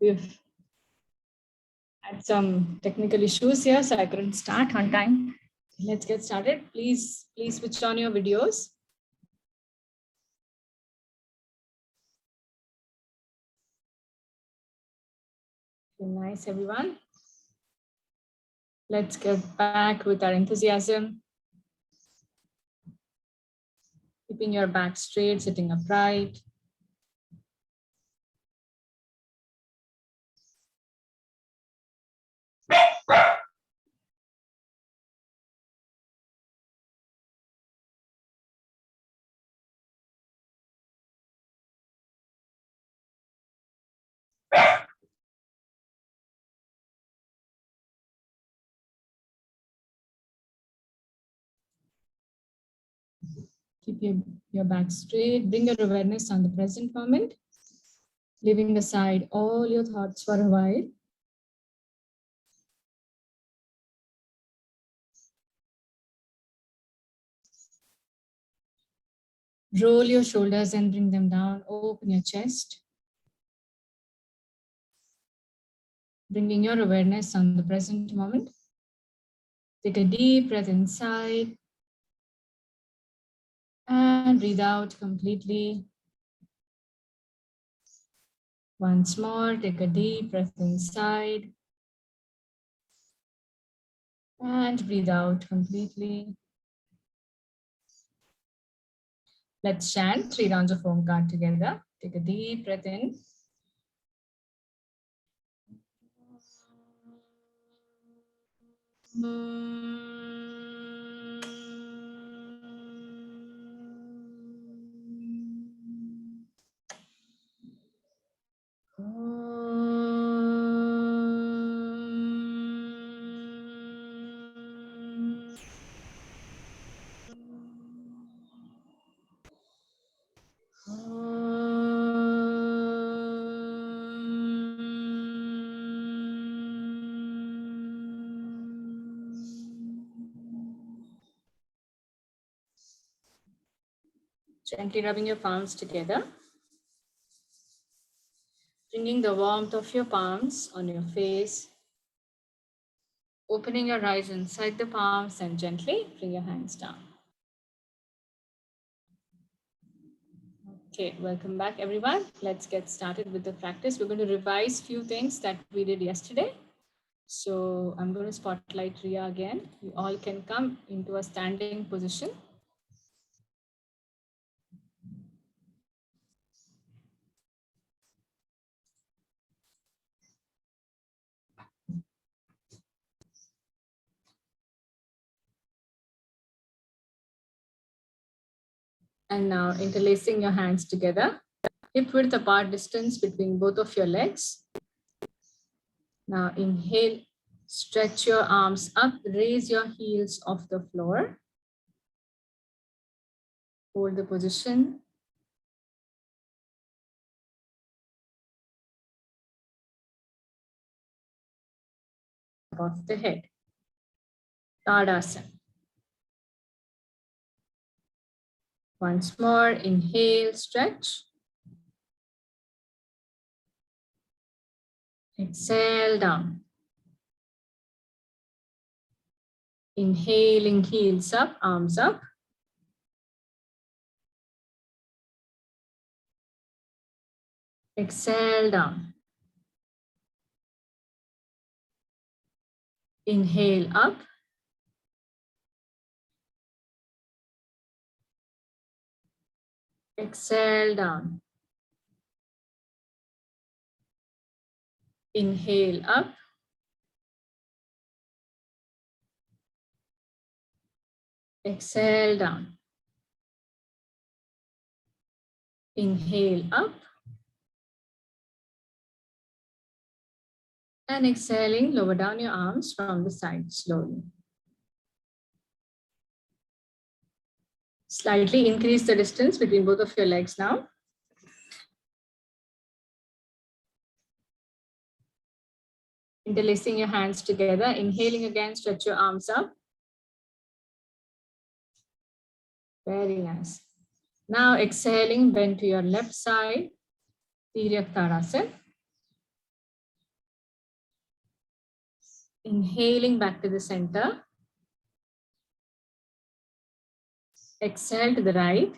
We've had some technical issues here, so I couldn't start on time. Let's get started. Please switch on your videos. Nice, everyone. Let's get back with our enthusiasm. Keeping your back straight, sitting upright. Keep your back straight. Bring your awareness on the present moment, leaving aside all your thoughts for a while. Roll your shoulders and bring them down. Open your chest. Bringing your awareness on the present moment. Take a deep breath inside. And breathe out completely. Once more, take a deep breath inside. And breathe out completely. Let's chant 3 rounds of Omkar together. Take a deep breath in. Gently rubbing your palms together. Bringing the warmth of your palms on your face. Opening your eyes inside the palms and gently bring your hands down. Okay, welcome back everyone. Let's get started with the practice. We're going to revise a few things that we did yesterday. So I'm going to spotlight Riya again. You all can come into a standing position. And now interlacing your hands together, hip width apart distance between both of your legs. Now inhale, stretch your arms up, raise your heels off the floor. Hold the position. Of the head. Tadasana. Once more, inhale, stretch. Exhale down. Inhaling, heels up, arms up. Exhale down. Inhale up. Exhale down. Inhale up. Exhale down. Inhale up. And exhaling, lower down your arms from the side slowly. Slightly increase the distance between both of your legs now. Interlacing your hands together. Inhaling again, stretch your arms up. Very nice. Now exhaling, bend to your left side. Tiryak Tadasana. Inhaling back to the center. Exhale to the right.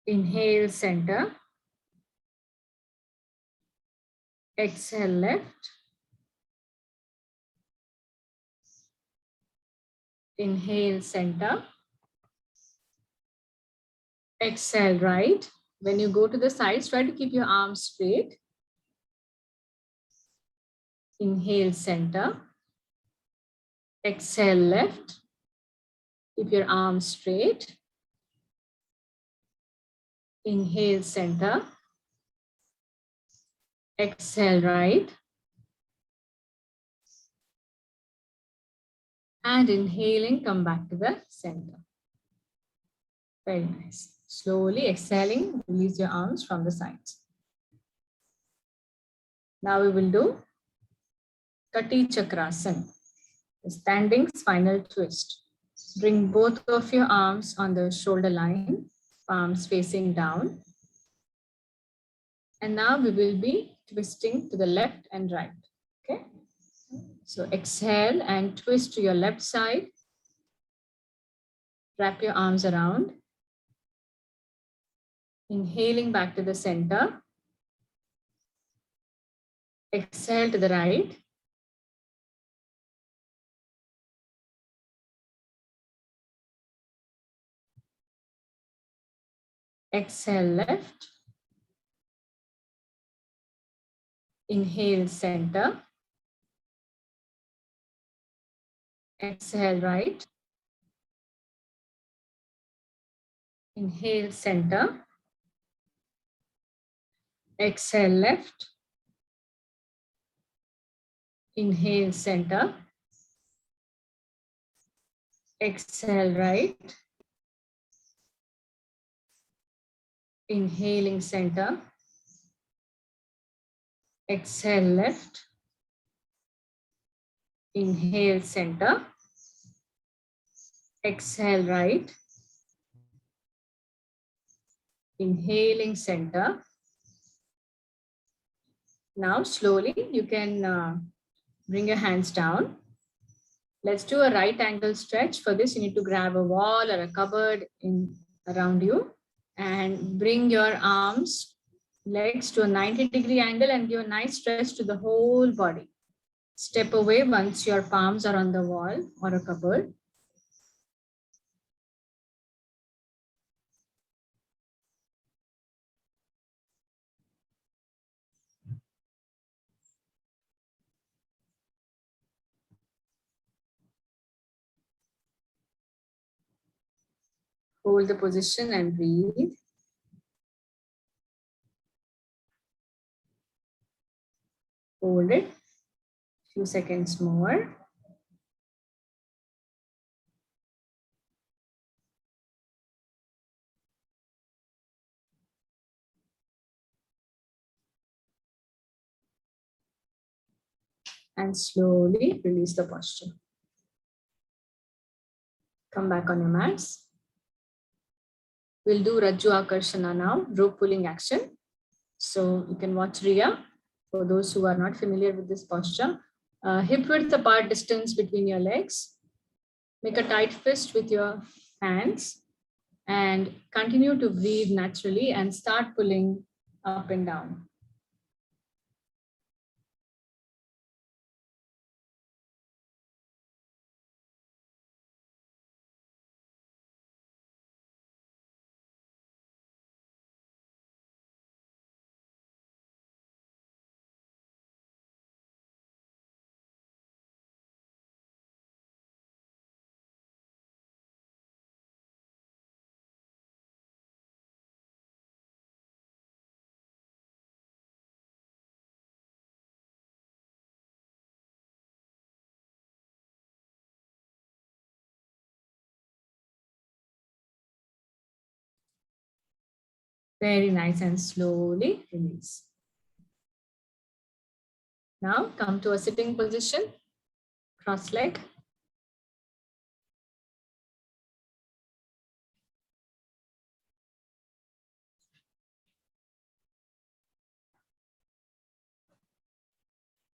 Inhale center. Exhale left. Inhale center. Exhale right. When you go to the sides, try to keep your arms straight. Inhale center. Exhale left. Keep your arms straight. Inhale center. Exhale right. And inhaling, come back to the center. Very nice. Slowly exhaling, release your arms from the sides. Now we will do Kati Chakrasana, the standing spinal twist. Bring both of your arms on the shoulder line, palms facing down. And now we will be twisting to the left and right. Okay. So exhale and twist to your left side. Wrap your arms around. Inhaling back to the center. Exhale to the right. Exhale left. Inhale center. Exhale right. Inhale center. Exhale left. Inhale center. Exhale right. Inhaling center. Exhale left. Inhale center. Exhale right. Inhaling center. Now slowly you can bring your hands down. Let's do a right angle stretch. For this, you need to grab a wall or a cupboard around you and bring your arms, legs to a 90-degree angle and give a nice stretch to the whole body. Step away once your palms are on the wall or a cupboard. Hold the position and breathe. Hold it. Few seconds more. And slowly release the posture. Come back on your mats. We'll do Rajju Akarshana now, rope pulling action. So you can watch Riya for those who are not familiar with this posture. Hip width apart distance between your legs. Make a tight fist with your hands and continue to breathe naturally and start pulling up and down. Very nice, and slowly release. Now come to a sitting position, cross leg.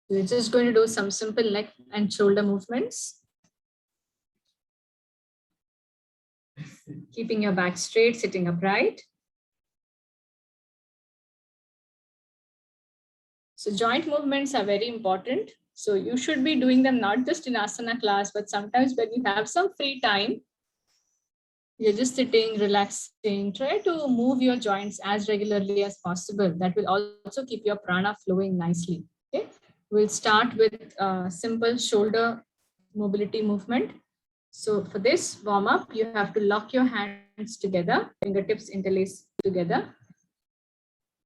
We're just going to do some simple neck and shoulder movements. Keeping your back straight, sitting upright. So joint movements are very important. So you should be doing them not just in asana class, but sometimes when you have some free time, you're just sitting, relaxing, try to move your joints as regularly as possible. That will also keep your prana flowing nicely. Okay, we'll start with simple shoulder mobility movement. So for this warm up, you have to lock your hands together, fingertips interlace together,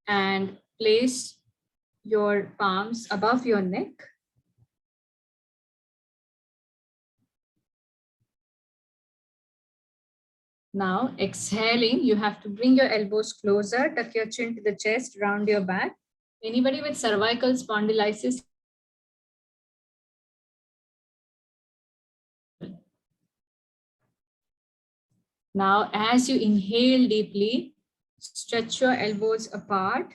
and place your palms above your neck. Now exhaling, you have to bring your elbows closer, tuck your chin to the chest, round your back. Anybody with cervical spondylitis, now as you inhale deeply, stretch your elbows apart,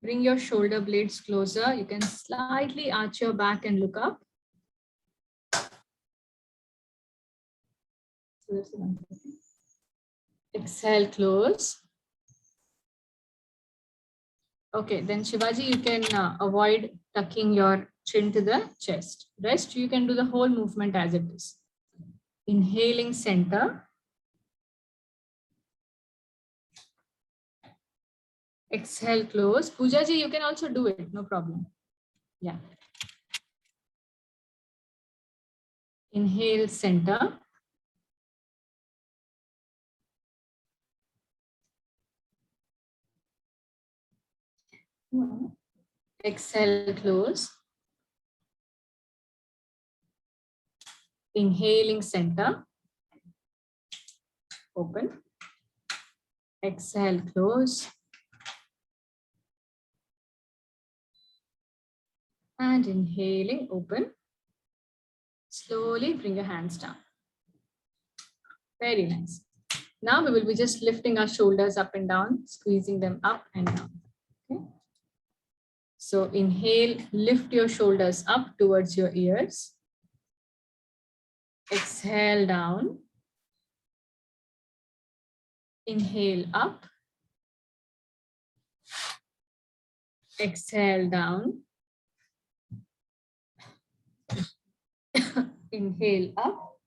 bring your shoulder blades closer. You can slightly arch your back and look up. Exhale, close. Okay, then Shivaji, you can avoid tucking your chin to the chest. Rest, you can do the whole movement as it is. Inhaling center. Exhale, close. Pooja ji, you can also do it, no problem. Yeah. Inhale, center. Exhale, close. Inhaling, center. Open. Exhale, close. And inhaling, open. Slowly bring your hands down. Very nice. Now we will be just lifting our shoulders up and down, squeezing them up and down. Okay. So inhale, lift your shoulders up towards your ears. Exhale down. Inhale up. Exhale down. Inhale up.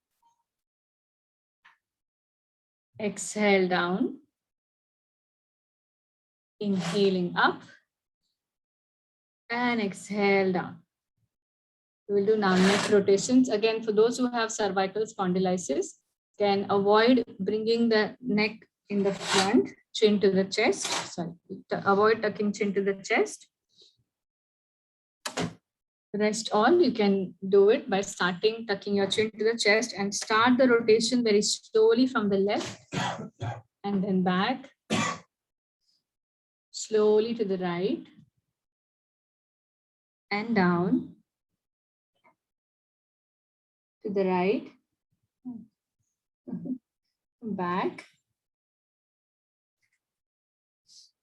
Exhale down. Inhaling up. And exhale down. We will do now neck rotations. Again, for those who have cervical spondylitis, can avoid bringing the neck in the front, chin to the chest. Sorry, avoid tucking chin to the chest. Rest all, you can do it by starting tucking your chin to the chest and start the rotation very slowly from the left and then back, slowly to the right and down, to the right, back,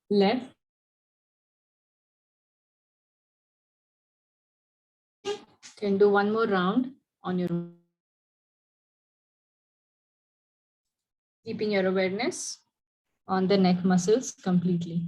left, can do one more round on your own. Keeping your awareness on the neck muscles completely.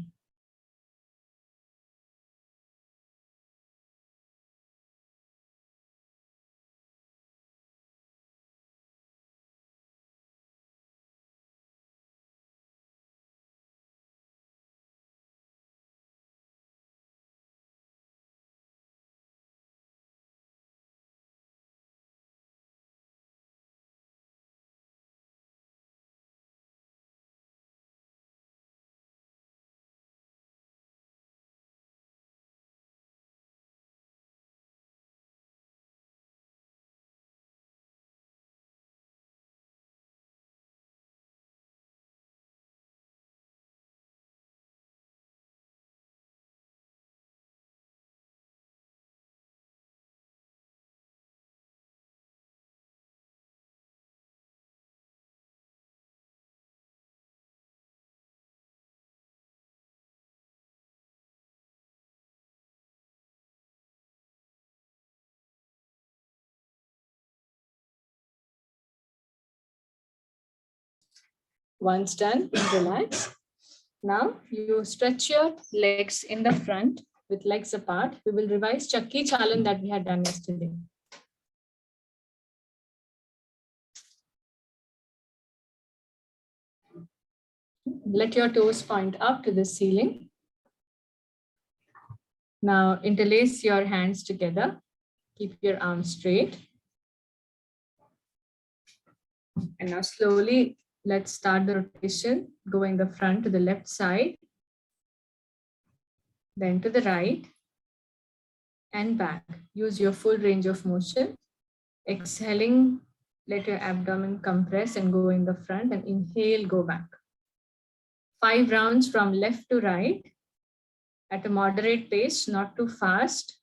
Once done, relax. Now you stretch your legs in the front with legs apart. We will revise Chakki Chalan that we had done yesterday. Let your toes point up to the ceiling. Now interlace your hands together. Keep your arms straight. And now slowly, let's start the rotation, going the front to the left side, then to the right and back. Use your full range of motion. Exhaling, let your abdomen compress and go in the front, and inhale, go back. 5 rounds from left to right at a moderate pace, not too fast.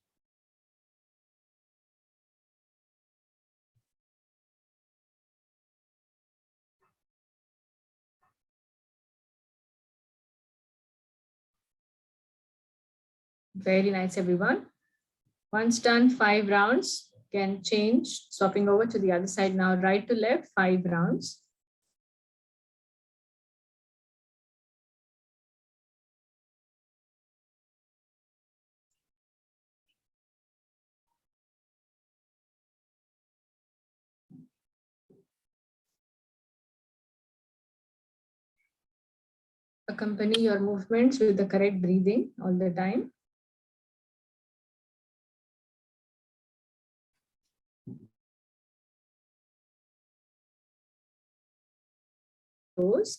Very nice, everyone. Once done, 5 rounds, can change, swapping over to the other side now, right to left, 5 rounds. Accompany your movements with the correct breathing all the time.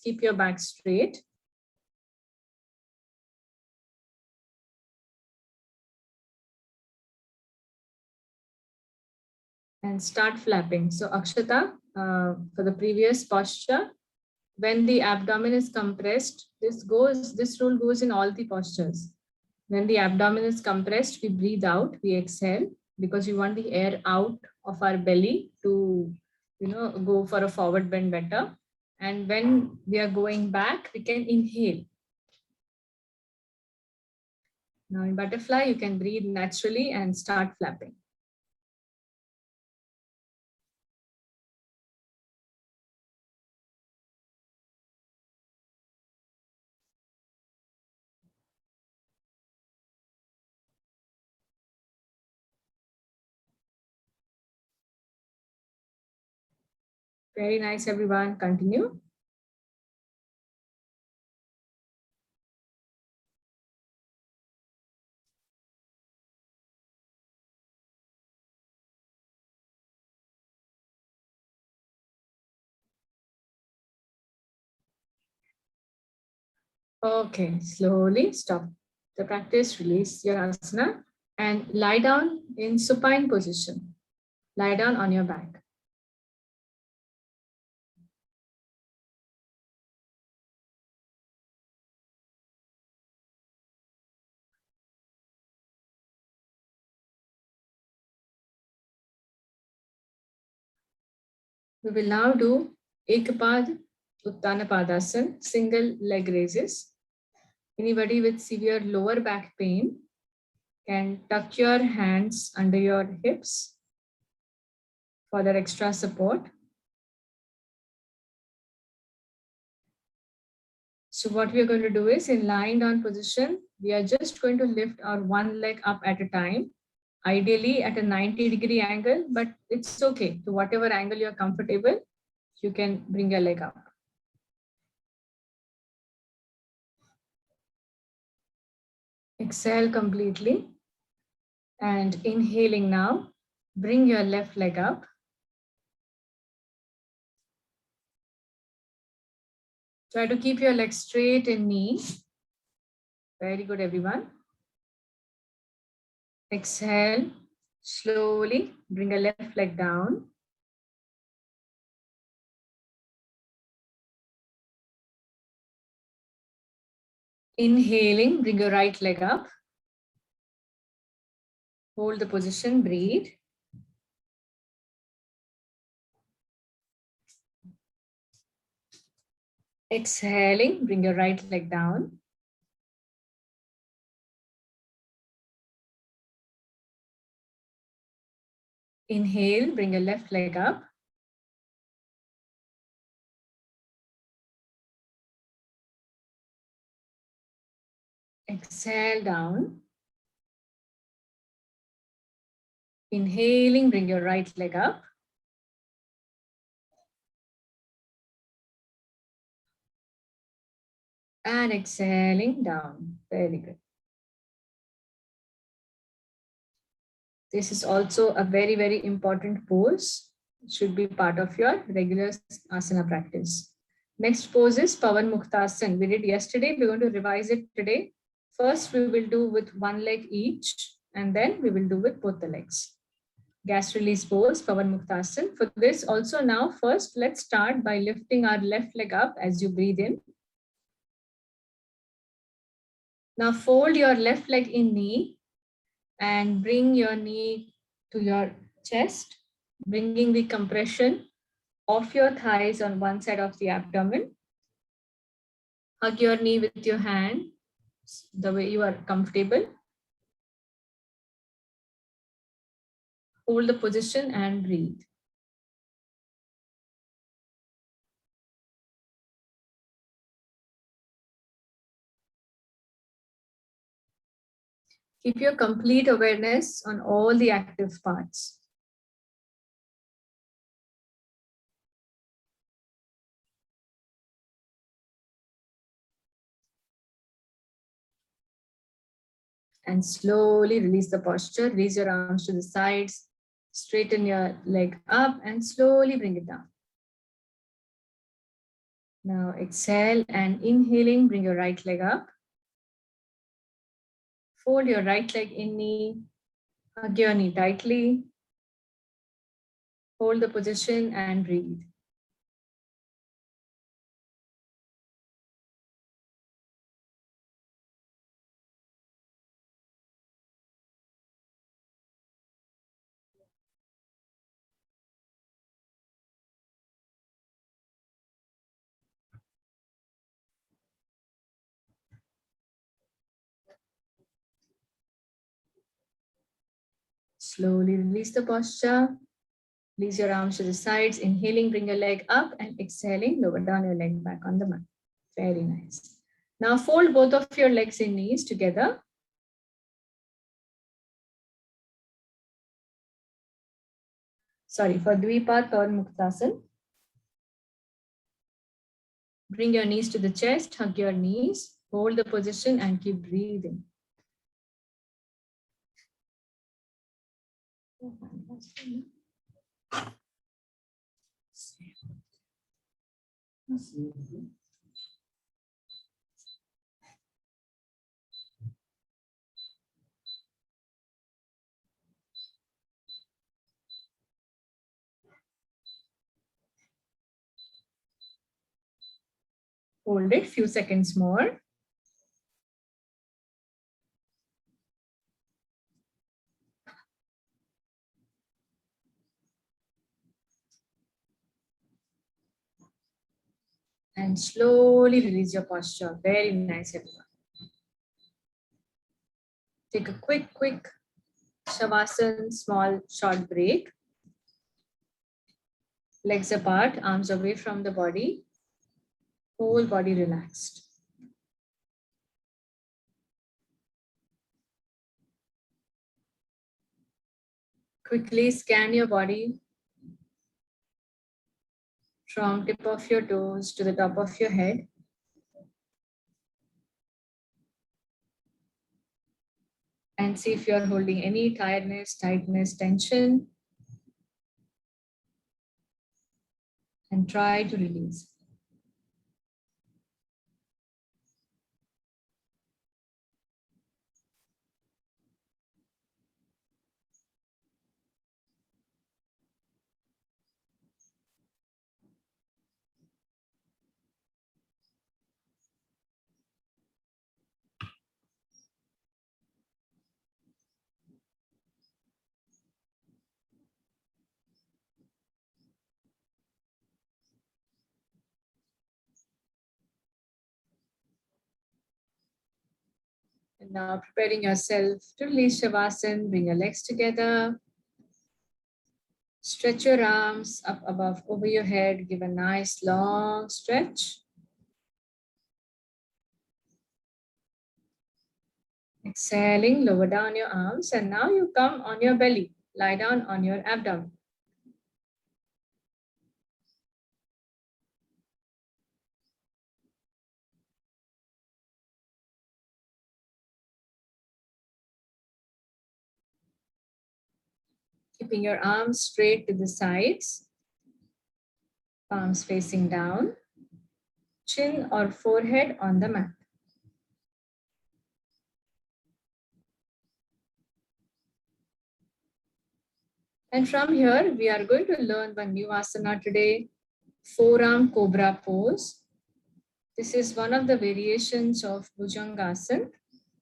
Keep your back straight. And start flapping. So Akshata, for the previous posture, when the abdomen is compressed, this rule goes in all the postures. When the abdomen is compressed, we breathe out, we exhale, because we want the air out of our belly to, go for a forward bend better. And when we are going back, we can inhale. Now in butterfly, you can breathe naturally and start flapping. Very nice, everyone. Continue. Okay, slowly stop the practice, release your asana and lie down in supine position. Lie down on your back. We will now do Ekapad Uttana Padasana, single leg raises. Anybody with severe lower back pain can tuck your hands under your hips for that extra support. So what we are going to do is, in lying down position, we are just going to lift our one leg up at a time, ideally at a 90-degree angle, but it's okay. To whatever angle you're comfortable, you can bring your leg up. Exhale completely. And inhaling now, bring your left leg up. Try to keep your legs straight in knee. Very good, everyone. Exhale, slowly bring your left leg down. Inhaling, bring your right leg up. Hold the position, breathe. Exhaling, bring your right leg down. Inhale, bring your left leg up. Exhale down. Inhaling, bring your right leg up. And exhaling down. Very good. This is also a very, very important pose. It should be part of your regular asana practice. Next pose is Pavan Muktasana. We did yesterday. We're going to revise it today. First, we will do with one leg each, and then we will do with both the legs. Gas release pose, Pavan Muktasana. For this also now, first, let's start by lifting our left leg up as you breathe in. Now fold your left leg in knee and bring your knee to your chest, bringing the compression of your thighs on one side of the abdomen. Hug your knee with your hand the way you are comfortable. Hold the position and breathe. Keep your complete awareness on all the active parts. And slowly release the posture. Raise your arms to the sides. Straighten your leg up and slowly bring it down. Now exhale and inhaling, bring your right leg up. Fold your right leg in knee. Hug your knee tightly. Hold the position and breathe. Slowly release the posture. Release your arms to the sides. Inhaling, bring your leg up, and exhaling, lower down your leg back on the mat. Very nice. Now fold both of your legs and knees together. Sorry, for Dvipat Pavan Muktasana. Bring your knees to the chest, hug your knees, hold the position and keep breathing. Hold it few seconds more. And slowly release your posture. Very nice, everyone. Take a quick Shavasana, small, short break. Legs apart, arms away from the body. Whole body relaxed. Quickly scan your body from tip of your toes to the top of your head. And see if you're holding any tiredness, tightness, tension. And try to release. And now preparing yourself to release Shavasana, bring your legs together. Stretch your arms up above over your head. Give a nice long stretch. Exhaling, lower down your arms, and now you come on your belly. Lie down on your abdomen. Keeping your arms straight to the sides, palms facing down, chin or forehead on the mat. And from here, we are going to learn one new asana today, forearm cobra pose. This is one of the variations of Bhujangasana.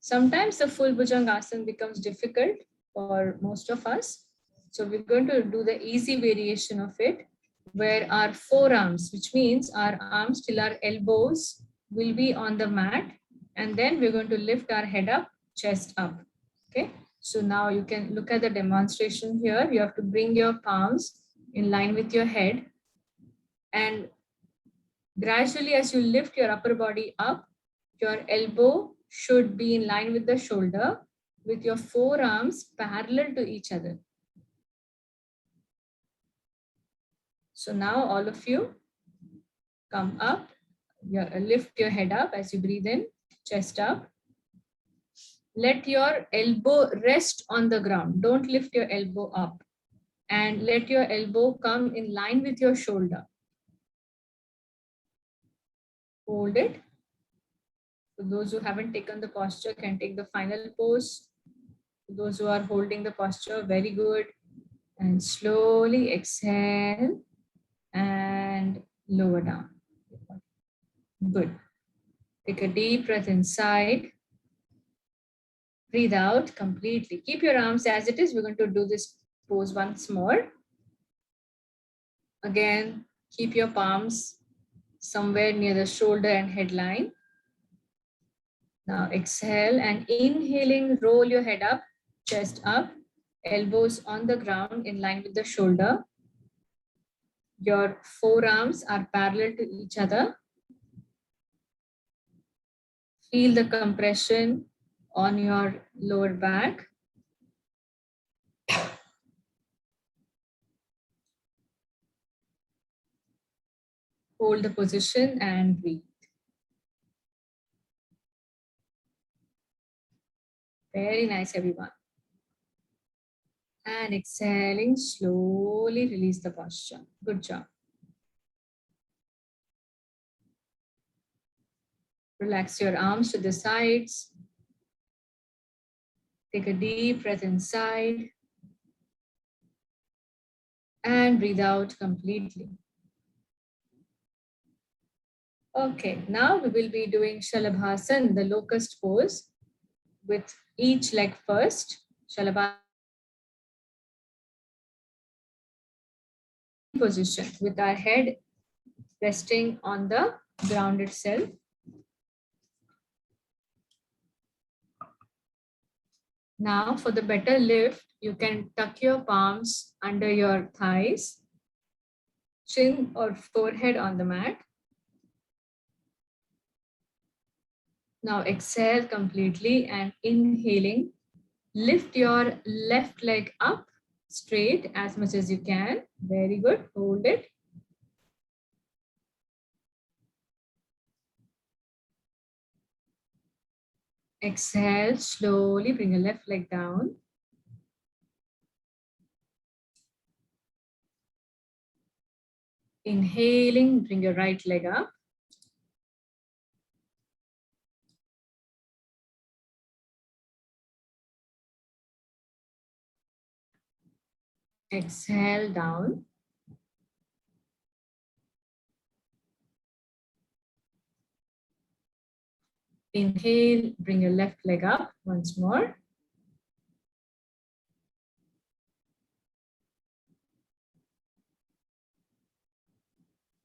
Sometimes the full Bhujangasana becomes difficult for most of us. So we're going to do the easy variation of it, where our forearms, which means our arms till our elbows, will be on the mat. And then we're going to lift our head up, chest up. Okay. So now you can look at the demonstration here. You have to bring your palms in line with your head, and gradually as you lift your upper body up, your elbow should be in line with the shoulder with your forearms parallel to each other. So now all of you come up, lift your head up as you breathe in, chest up. Let your elbow rest on the ground. Don't lift your elbow up, and let your elbow come in line with your shoulder. Hold it. So those who haven't taken the posture can take the final pose. Those who are holding the posture, very good. And slowly exhale and lower down. Good. Take a deep breath inside. Breathe out completely. Keep your arms as it is. We're going to do this pose once more. Again, keep your palms somewhere near the shoulder and head line. Now exhale and inhaling, roll your head up, chest up, elbows on the ground in line with the shoulder. Your forearms are parallel to each other. Feel the compression on your lower back. Hold the position and breathe. Very nice, everyone. And exhaling, slowly release the posture. Good job. Relax your arms to the sides. Take a deep breath inside. And breathe out completely. Okay, now we will be doing Shalabhasana, the locust pose, with each leg first. Shalabhasana position with our head resting on the ground itself. Now for the better lift, you can tuck your palms under your thighs, chin or forehead on the mat. Now exhale completely and inhaling, lift your left leg up straight as much as you can. Very good. Hold it. Exhale, slowly bring your left leg down. Inhaling, bring your right leg up. Exhale down. Inhale, bring your left leg up once more.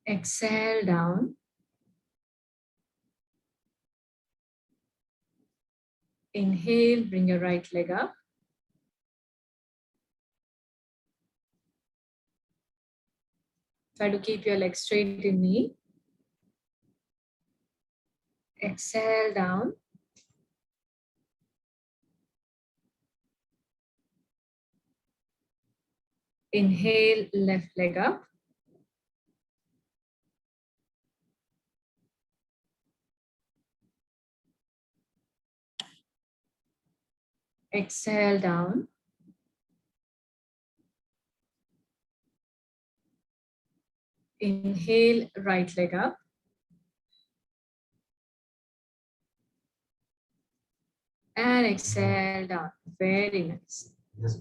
Exhale down. Inhale, bring your right leg up. Try to keep your legs straight in knee. Exhale down. Inhale, left leg up. Exhale down. Inhale, right leg up. And exhale down. Very nice. Yes.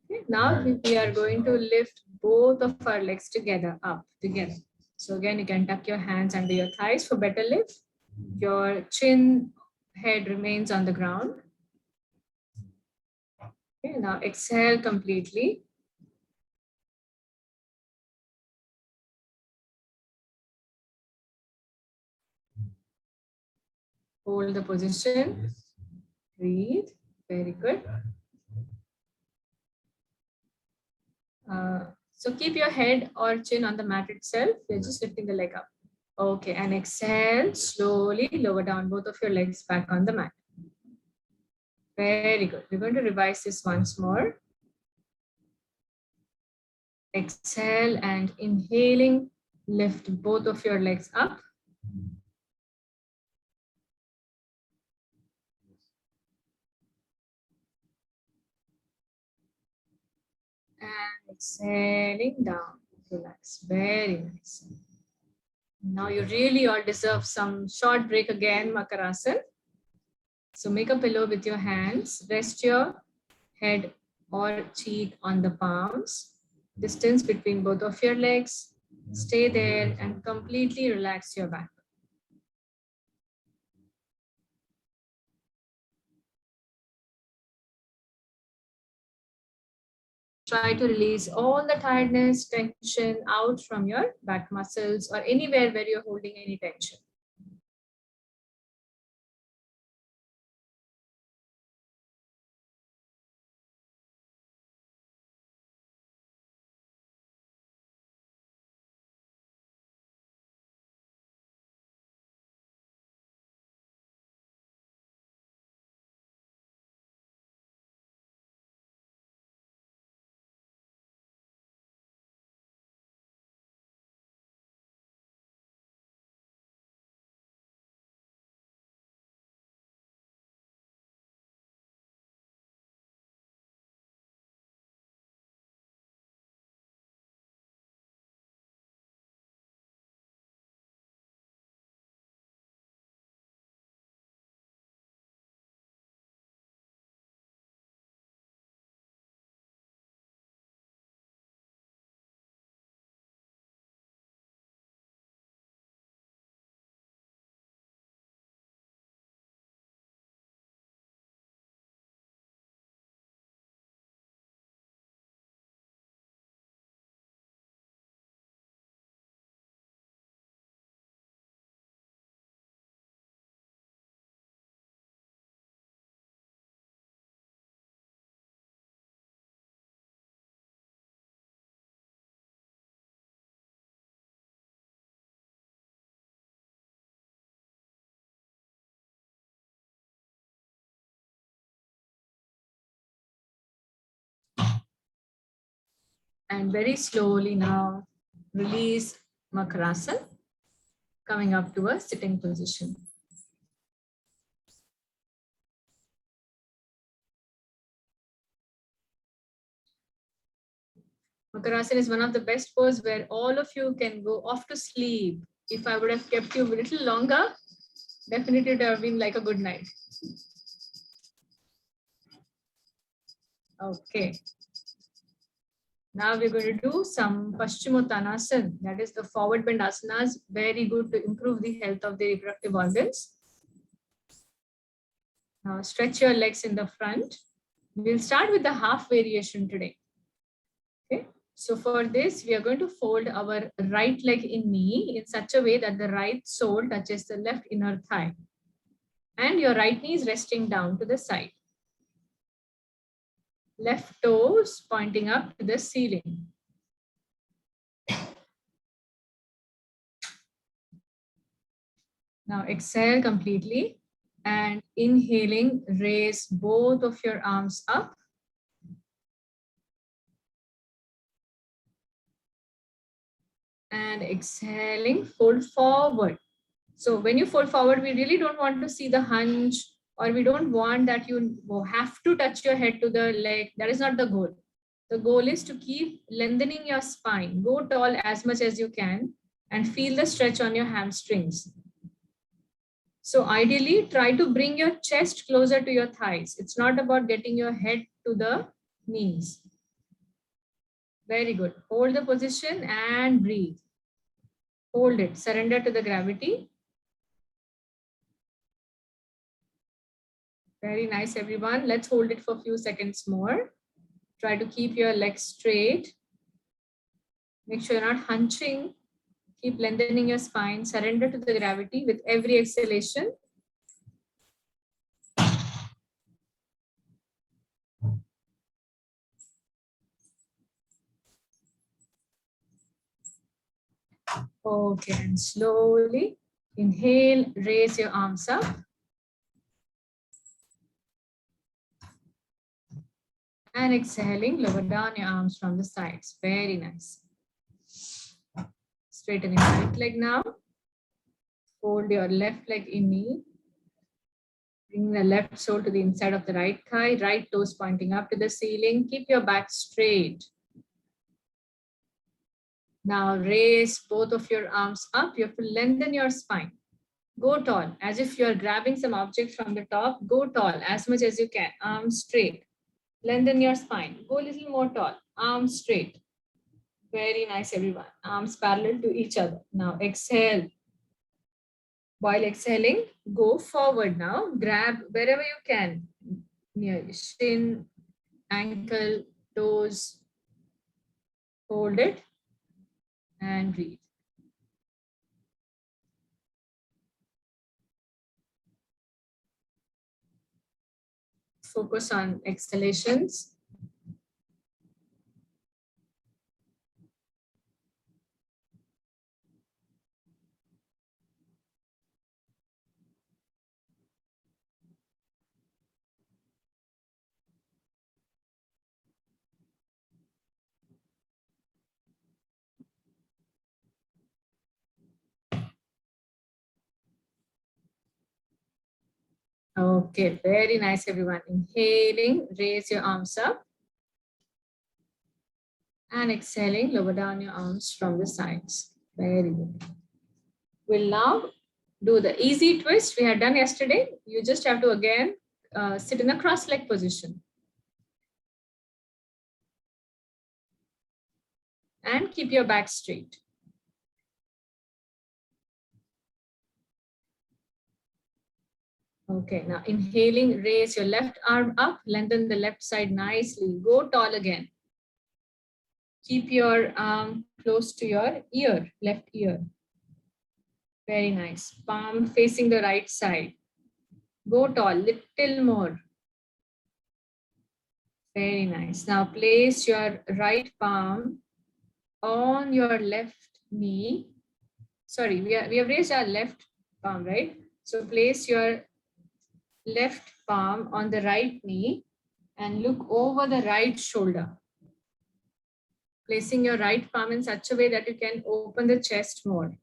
Okay, now we are going to lift both of our legs together, up together. So again, you can tuck your hands under your thighs for better lift. Your chin, head remains on the ground. Okay, now exhale completely. Hold the position. Yes. Breathe. Very good. So keep your head or chin on the mat itself. You're just lifting the leg up. Okay, and exhale, slowly lower down both of your legs back on the mat. Very good. We're going to revise this once more. Exhale and inhaling, lift both of your legs up. And exhaling down. Relax. Very nice. Now you really all deserve some short break again, Makarasana. So make a pillow with your hands. Rest your head or cheek on the palms. Distance between both of your legs. Stay there and completely relax your back. Try to release all the tiredness, tension out from your back muscles or anywhere where you're holding any tension. And very slowly now release Makarasana, coming up to a sitting position. Makarasana is one of the best poses where all of you can go off to sleep. If I would have kept you a little longer, definitely it would have been like a good night. Okay. Now we're going to do some Paschimottanasana, that is the forward bend asanas, very good to improve the health of the reproductive organs. Now stretch your legs in the front. We'll start with the half variation today. Okay. So for this, we are going to fold our right leg in knee in such a way that the right sole touches the left inner thigh. And your right knee is resting down to the side. Left toes pointing up to the ceiling. Now exhale completely and inhaling, raise both of your arms up. And exhaling, fold forward. So when you fold forward, we really don't want to see the hunch, or we don't want that you have to touch your head to the leg. That is not the goal. The goal is to keep lengthening your spine. Go tall as much as you can and feel the stretch on your hamstrings. So ideally, try to bring your chest closer to your thighs. It's not about getting your head to the knees. Very good. Hold the position and breathe. Hold it. Surrender to the gravity. Very nice, everyone. Let's hold it for a few seconds more. Try to keep your legs straight. Make sure you're not hunching. Keep lengthening your spine. Surrender to the gravity with every exhalation. Okay, and slowly inhale, raise your arms up. And exhaling, lower down your arms from the sides. Very nice. Straighten your right leg now. Fold your left leg in knee. Bring the left sole to the inside of the right thigh, right toes pointing up to the ceiling. Keep your back straight. Now raise both of your arms up. You have to lengthen your spine. Go tall, as if you're grabbing some object from the top. Go tall as much as you can. Arms straight. Lengthen your spine. Go a little more tall. Arms straight. Very nice, everyone. Arms parallel to each other. Now exhale. While exhaling, go forward now. Grab wherever you can. Near your shin, ankle, toes. Hold it and breathe. Focus on exhalations. Okay, very nice, everyone. Inhaling, raise your arms up. And exhaling, lower down your arms from the sides. Very good. We'll now do the easy twist we had done yesterday. You just have to again sit in a cross-leg position. And keep your back straight. Okay, now inhaling, raise your left arm up, lengthen the left side nicely. Go tall again. Keep your arm close to your ear, left ear. Very nice. Palm facing the right side. Go tall, little more. Very nice. Now place your right palm on your left knee. Sorry, we have raised our left palm, right? So place your left palm on the right knee and look over the right shoulder. Placing your right palm in such a way that you can open the chest more.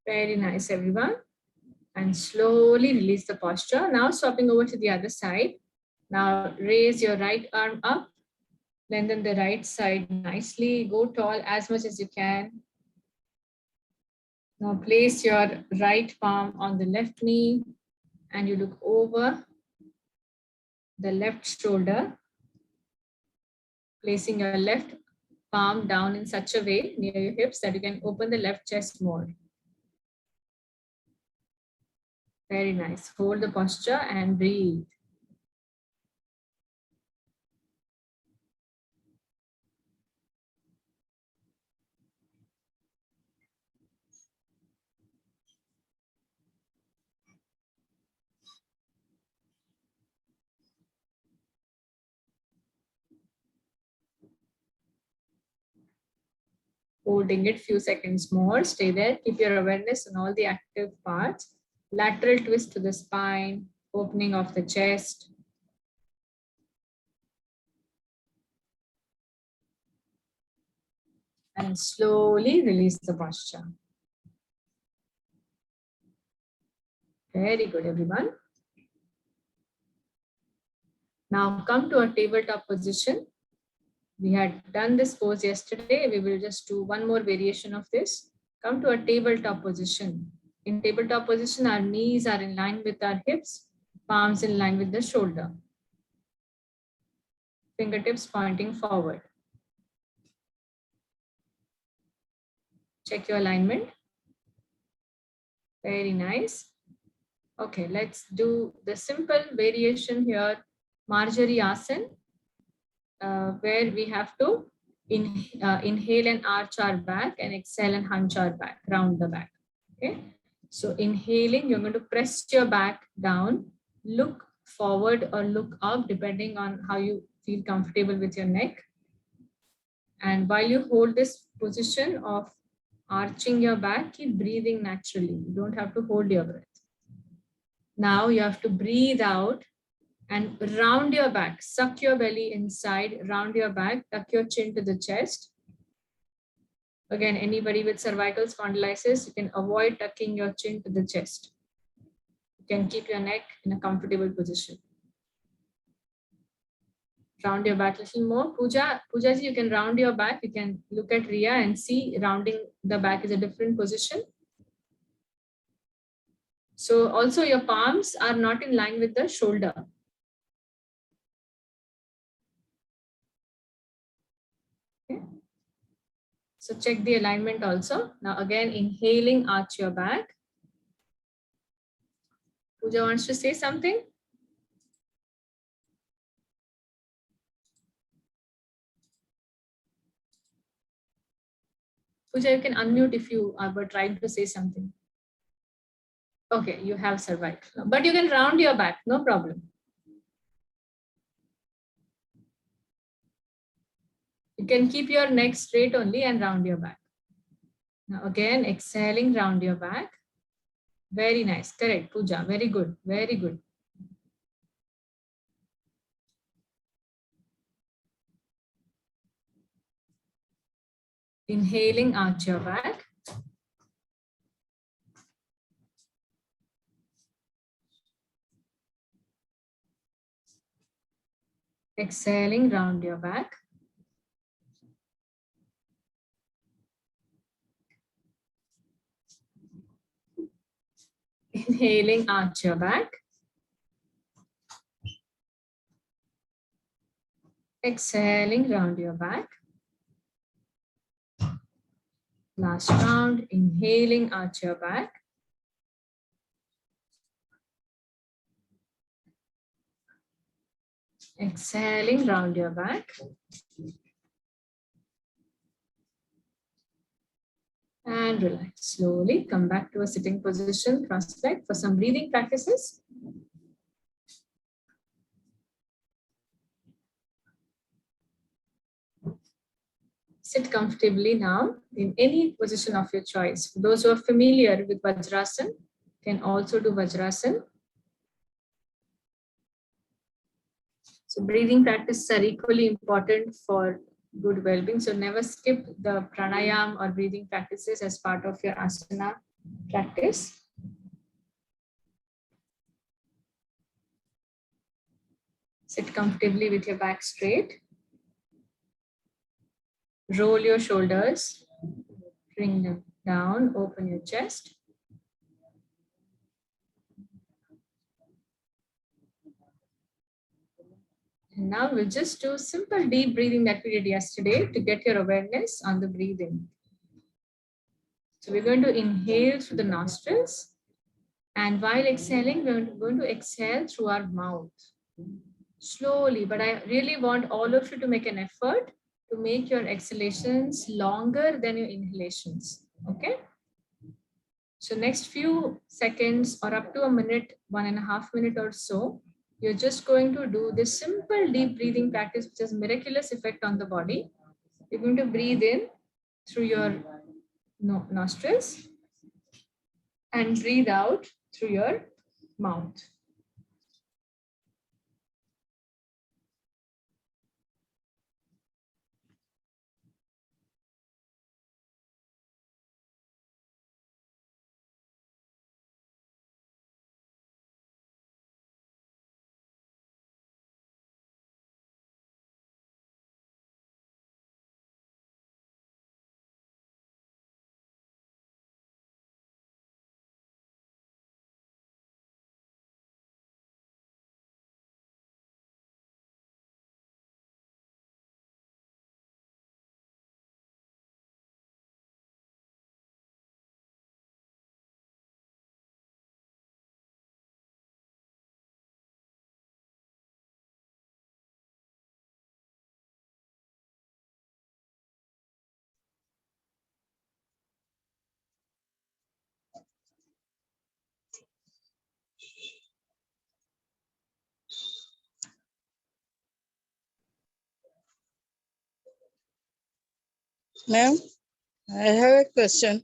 Very nice, everyone. And slowly release the posture. Now swapping over to the other side. Now raise your right arm up. Lengthen the right side nicely. Go tall as much as you can. Now place your right palm on the left knee and you look over the left shoulder, placing your left palm down in such a way near your hips that you can open the left chest more. Very nice. Hold the posture and breathe. Holding it few seconds more. Stay there. Keep your awareness on all the active parts. Lateral twist to the spine, opening of the chest. And slowly release the posture. Very good, everyone. Now come to a tabletop position. We had done this pose yesterday. We will just do one more variation of this. Come to a tabletop position. In tabletop position, our knees are in line with our hips, palms in line with the shoulder. Fingertips pointing forward. Check your alignment. Very nice. Okay, let's do the simple variation here, Marjorie Asana, where we have to inhale and arch our back and exhale and hunch our back, round the back. Okay, so inhaling, you're going to press your back down, look forward or look up depending on how you feel comfortable with your neck. And while you hold this position of arching your back, keep breathing naturally. You don't have to hold your breath. Now you have to breathe out and round your back, suck your belly inside, round your back, tuck your chin to the chest. Again, anybody with cervical spondylitis, you can avoid tucking your chin to the chest. You can keep your neck in a comfortable position. Round your back a little more. Pooja ji, you can round your back. You can look at Riya and see rounding the back is a different position. So also your palms are not in line with the shoulder. Okay. So check the alignment also. Now again, inhaling, arch your back. Pooja wants to say something. Pooja, you can unmute if you were trying to say something. Okay, you have survived. But you can round your back, no problem. You can keep your neck straight only and round your back. Now again, exhaling, round your back. Very nice. Correct, Pooja. Very good. Very good. Inhaling, arch your back. Exhaling, round your back. Inhaling, arch your back. Exhaling, round your back. Last round, inhaling, arch your back. Exhaling, round your back. And relax. Slowly come back to a sitting position, cross-legged for some breathing practices. Sit comfortably now in any position of your choice. For those who are familiar with Vajrasana, can also do Vajrasana. So breathing practices are equally important for good well-being. So never skip the pranayam or breathing practices as part of your asana practice. Sit comfortably with your back straight. Roll your shoulders, bring them down, open your chest. And now we'll just do simple deep breathing that we did yesterday to get your awareness on the breathing. So we're going to inhale through the nostrils, and while exhaling, we're going to exhale through our mouth. Slowly, but I really want all of you to make an effort to make your exhalations longer than your inhalations. Okay? So next few seconds or up to a minute, 1.5 minutes or so, you're just going to do this simple deep breathing practice, which has miraculous effect on the body. You're going to breathe in through your nostrils and breathe out through your mouth. Ma'am, I have a question.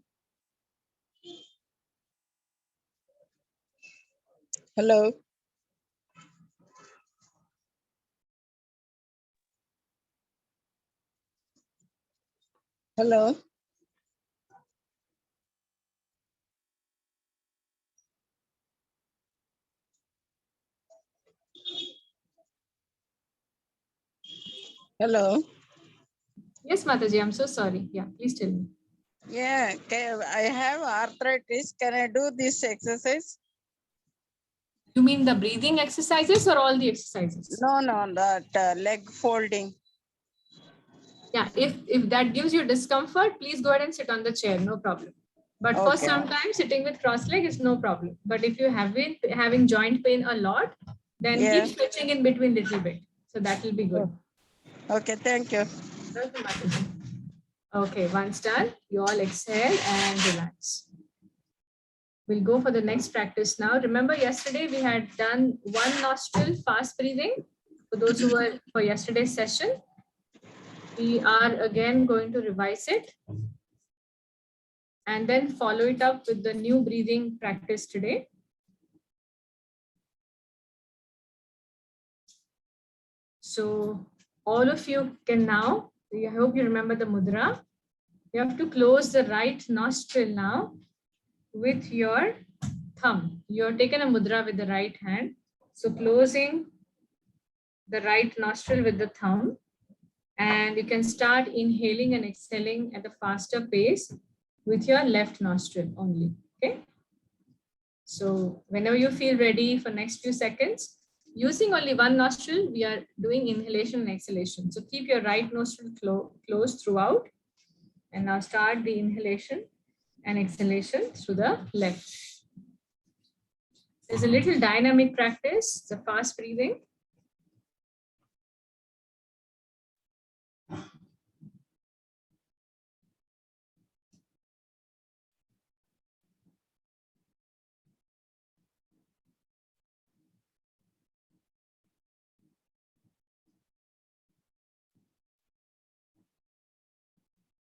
Hello. Hello. Hello. Yes, Mataji, I'm so sorry. Yeah, please tell me. Yeah, I have arthritis. Can I do this exercise? You mean the breathing exercises or all the exercises? No, that leg folding. Yeah, if that gives you discomfort, please go ahead and sit on the chair, no problem. But for Okay. some time, sitting with cross leg is no problem. But if you have been having joint pain a lot, then Yeah. keep switching in between little bit. So that will be good. Okay, thank you. Welcome, Mataji. Okay, once done, you all exhale and relax. We'll go for the next practice now. Remember yesterday we had done one nostril fast breathing. For those who were for yesterday's session, we are again going to revise it and then follow it up with the new breathing practice today. So all of you can now, I hope you remember the mudra. You have to close the right nostril now with your thumb. You're taken a mudra with the right hand. So closing the right nostril with the thumb, and you can start inhaling and exhaling at a faster pace with your left nostril only. Okay. So whenever you feel ready for next few seconds, using only one nostril, we are doing inhalation and exhalation. So keep your right nostril closed throughout. And now start the inhalation and exhalation through the left. There's a little dynamic practice, the fast breathing.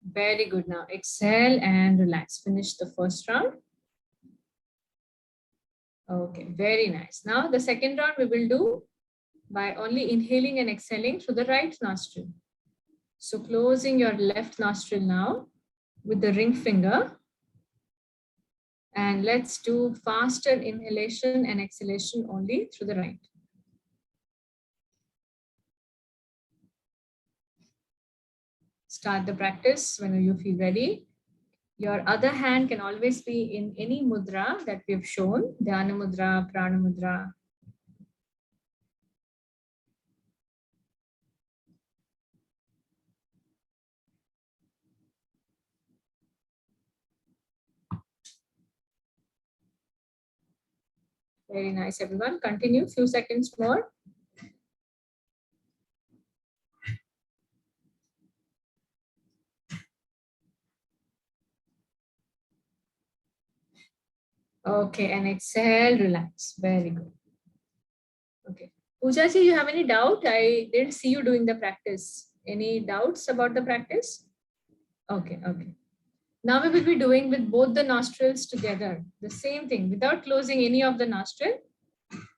Very good. Now exhale and relax. Finish the first round. Okay, very nice. Now the second round we will do by only inhaling and exhaling through the right nostril. So closing your left nostril now with the ring finger. And let's do faster inhalation and exhalation only through the right. Start the practice when you feel ready. Your other hand can always be in any mudra that we've shown, Dhyana mudra, Prana mudra. Very nice, everyone. Continue, few seconds more. Okay, and exhale, relax. Very good. Okay. Pooja ji, you have any doubt? I didn't see you doing the practice. Any doubts about the practice? Okay, okay. Now we will be doing with both the nostrils together. The same thing without closing any of the nostril.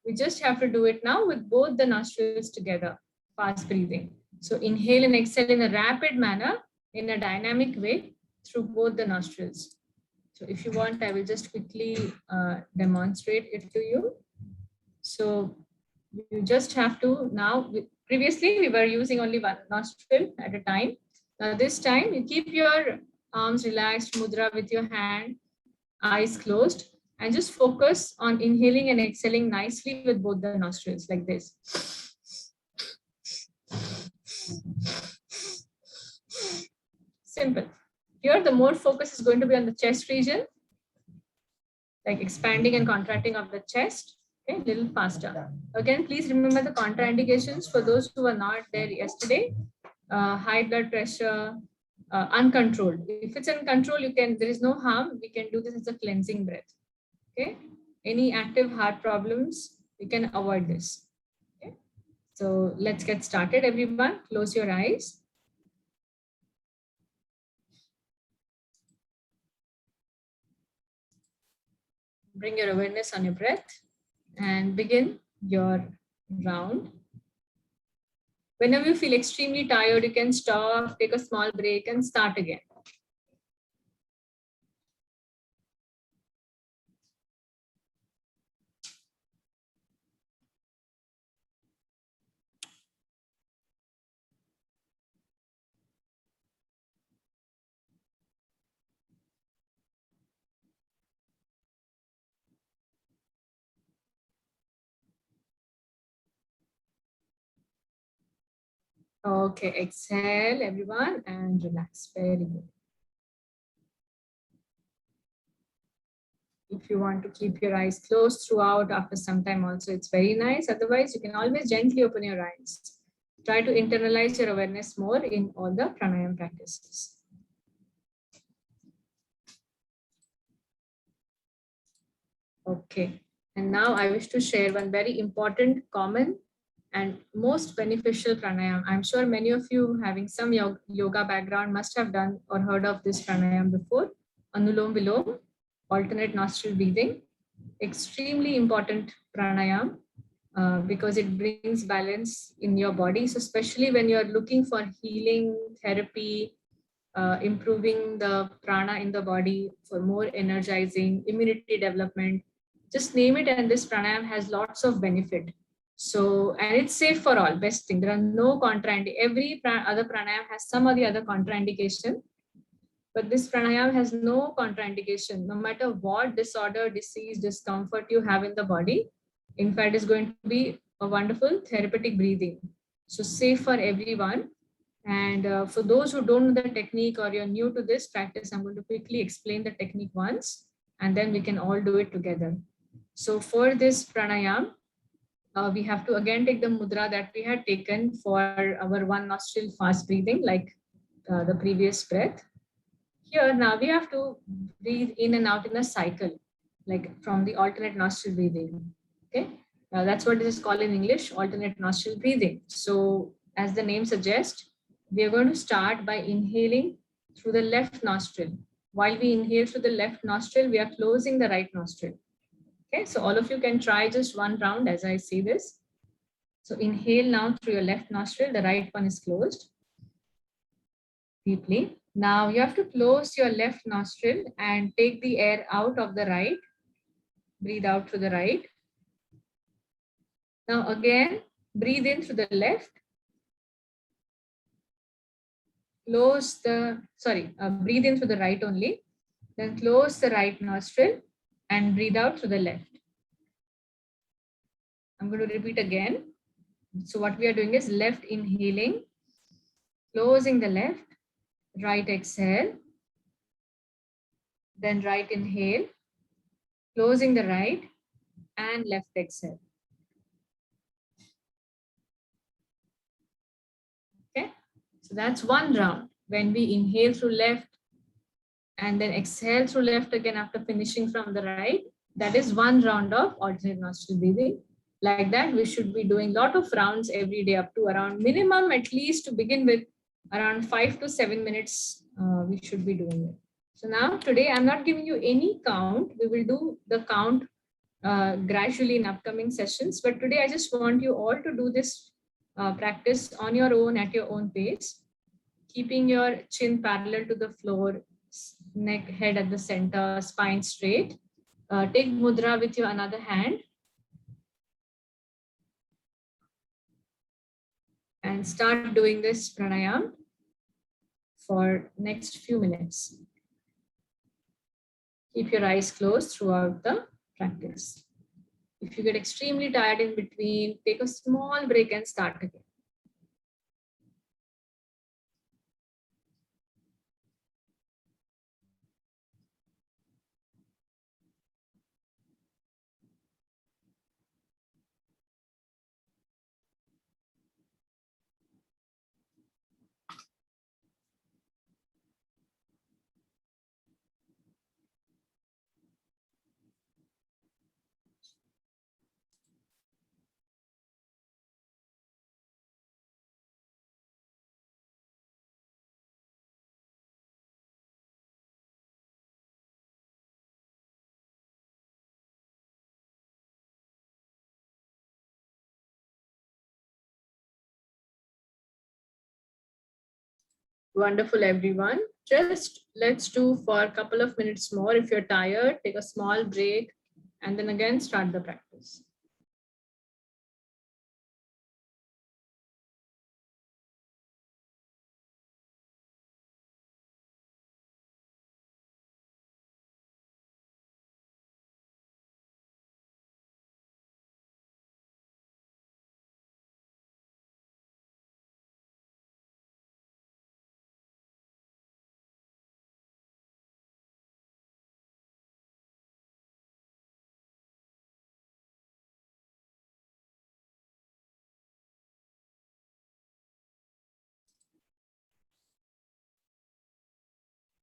We just have to do it now with both the nostrils together. Fast breathing. So inhale and exhale in a rapid manner, in a dynamic way through both the nostrils. So if you want, I will just quickly demonstrate it to you. So you just have to now, previously we were using only one nostril at a time. Now this time you keep your arms relaxed, mudra with your hand, eyes closed, and just focus on inhaling and exhaling nicely with both the nostrils like this. Simple. Here the more focus is going to be on the chest region, like expanding and contracting of the chest. Okay, little faster. Again, please remember the contraindications for those who were not there yesterday. High blood pressure, uncontrolled. If it's uncontrolled, there is no harm. We can do this as a cleansing breath. Okay. Any active heart problems, you can avoid this. Okay. So let's get started, everyone. Close your eyes. Bring your awareness on your breath and begin your round. Whenever you feel extremely tired, you can stop, take a small break, and start again. Okay, exhale, everyone, and relax. Very good. If you want to keep your eyes closed throughout after some time also, it's very nice. Otherwise, you can always gently open your eyes. Try to internalize your awareness more in all the pranayama practices. Okay, and now I wish to share one very important, common, and most beneficial pranayam. I'm sure many of you having some yoga background must have done or heard of this pranayam before. Anulom Vilom, alternate nostril breathing. Extremely important pranayam because it brings balance in your body. So especially when you're looking for healing, therapy, improving the prana in the body for more energizing, immunity development, just name it, and this pranayam has lots of benefit. So, and it's safe for all, best thing. There are no every other pranayam has some or the other contraindication, but this pranayam has no contraindication, no matter what disorder, disease, discomfort you have in the body. In fact, it's going to be a wonderful therapeutic breathing. So safe for everyone. And for those who don't know the technique or you're new to this practice, I'm going to quickly explain the technique once, and then we can all do it together. So for this pranayam, we have to again take the mudra that we had taken for our one nostril fast breathing, like the previous breath. Here now we have to breathe in and out in a cycle, like from the alternate nostril breathing. Okay, that's what this is called in English, alternate nostril breathing. So as the name suggests, we are going to start by inhaling through the left nostril. While we inhale through the left nostril, we are closing the right nostril. Okay, so all of you can try just one round as I say this. So inhale now through your left nostril, the right one is closed deeply. Now you have to close your left nostril and take the air out of the right. Breathe out through the right. Now again, breathe in through the left. Breathe in through the right only. Then close the right nostril and breathe out through the left. I'm going to repeat again. So what we are doing is left inhaling, closing the left, right exhale, then right inhale, closing the right, and left exhale. Okay, so that's one round. When we inhale through left and then exhale through left again after finishing from the right, that is one round of alternate nostril breathing. Like that, we should be doing a lot of rounds every day, up to around minimum, at least to begin with, around 5 to 7 minutes we should be doing it. So now today I'm not giving you any count. We will do the count gradually in upcoming sessions. But today I just want you all to do this practice on your own at your own pace, keeping your chin parallel to the floor, neck, head at the center, spine straight. Take mudra with your another hand and start doing this pranayam for next few minutes. Keep your eyes closed throughout the practice. If you get extremely tired in between, take a small break and start again. Wonderful, everyone. Just let's do for a couple of minutes more. If you're tired, take a small break and then again start the practice.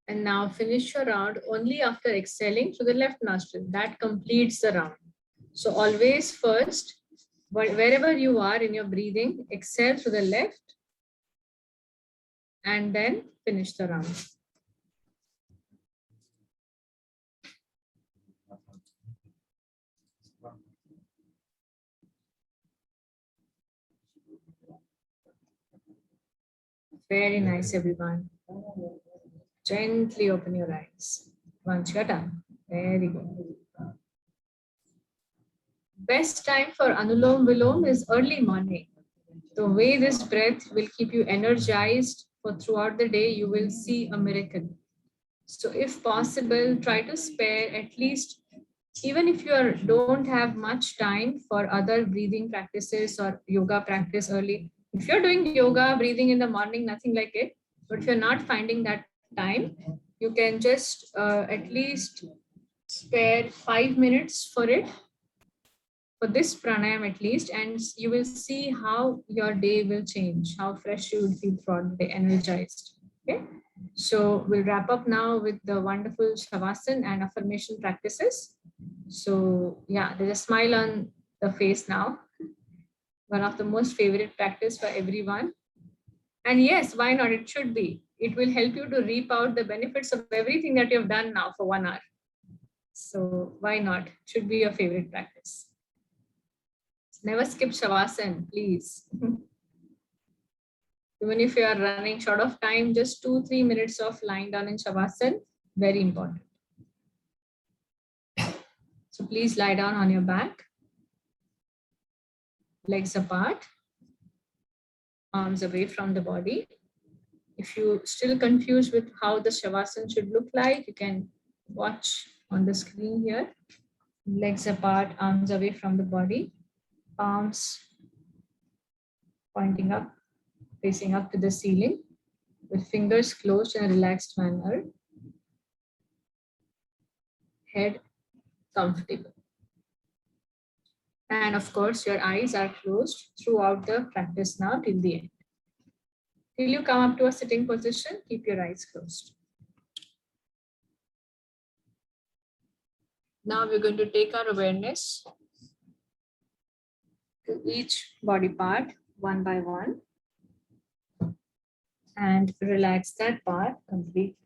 And now finish your round only after exhaling through the left nostril. That completes the round. So always first, wherever you are in your breathing, exhale through the left and then finish the round. Very nice, everyone. Gently open your eyes once you're done. Very good. Best time for Anulom Vilom is early morning. The way this breath will keep you energized for throughout the day, you will see a miracle. So if possible, try to spare at least, even if don't have much time for other breathing practices or yoga practice early. If you're doing yoga, breathing in the morning, nothing like it. But if you're not finding that time, you can just at least spare 5 minutes for it, for this pranayam at least, and you will see how your day will change, how fresh you will feel throughout the day, energized. Okay, so we'll wrap up now with the wonderful shavasana and affirmation practices. So yeah, there's a smile on the face now. One of the most favorite practice for everyone. And yes, why not? It should be. It will help you to reap out the benefits of everything that you've done now for 1 hour. So why not? It should be your favorite practice. Never skip shavasana, please. Even if you are running short of time, just 2-3 minutes of lying down in shavasana, very important. So please lie down on your back, legs apart, arms away from the body. If you still confused with how the shavasana should look like, you can watch on the screen here. Legs apart, arms away from the body, palms pointing up, facing up to the ceiling, with fingers closed in a relaxed manner, head comfortable. And of course, your eyes are closed throughout the practice now till the end. Till you come up to a sitting position, keep your eyes closed. Now we're going to take our awareness to each body part one by one. and relax that part completely.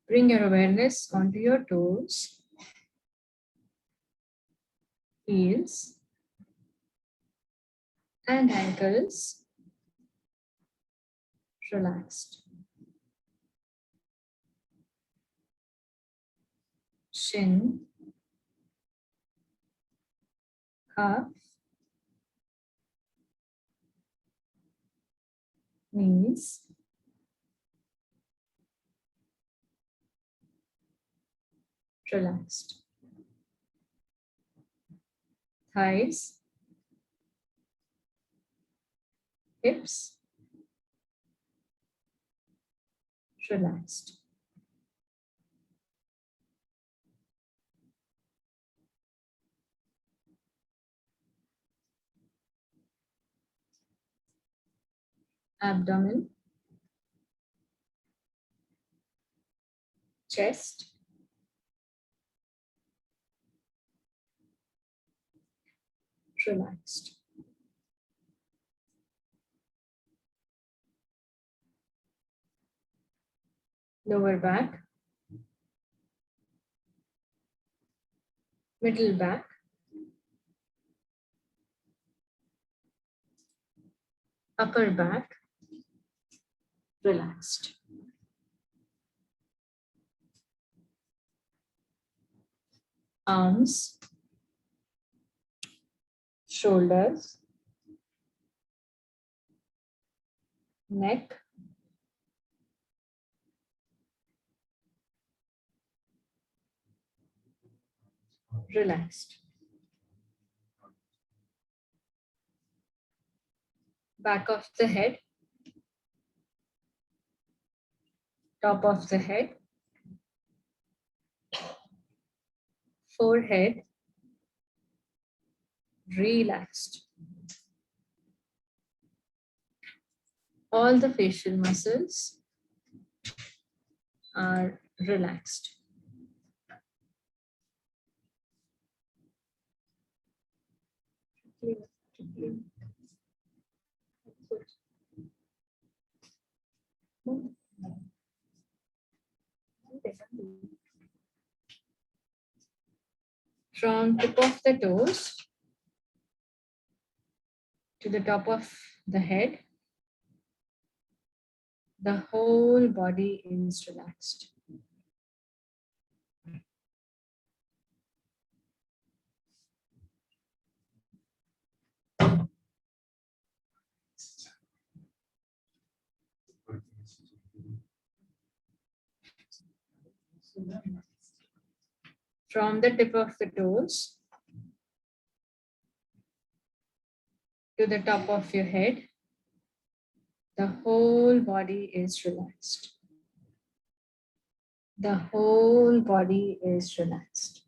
Bring your awareness onto your toes, heels, and ankles relaxed. Shin, calf, knees, relaxed. Thighs, hips, relaxed. Abdomen, chest, relaxed. Lower back, middle back, upper back, relaxed. Arms, shoulders, neck, relaxed. Back of the head, top of the head, forehead, relaxed. All the facial muscles are relaxed. From tip of the toes to the top of the head, the whole body is relaxed. From the tip of the toes to the top of your head, the whole body is relaxed. The whole body is relaxed.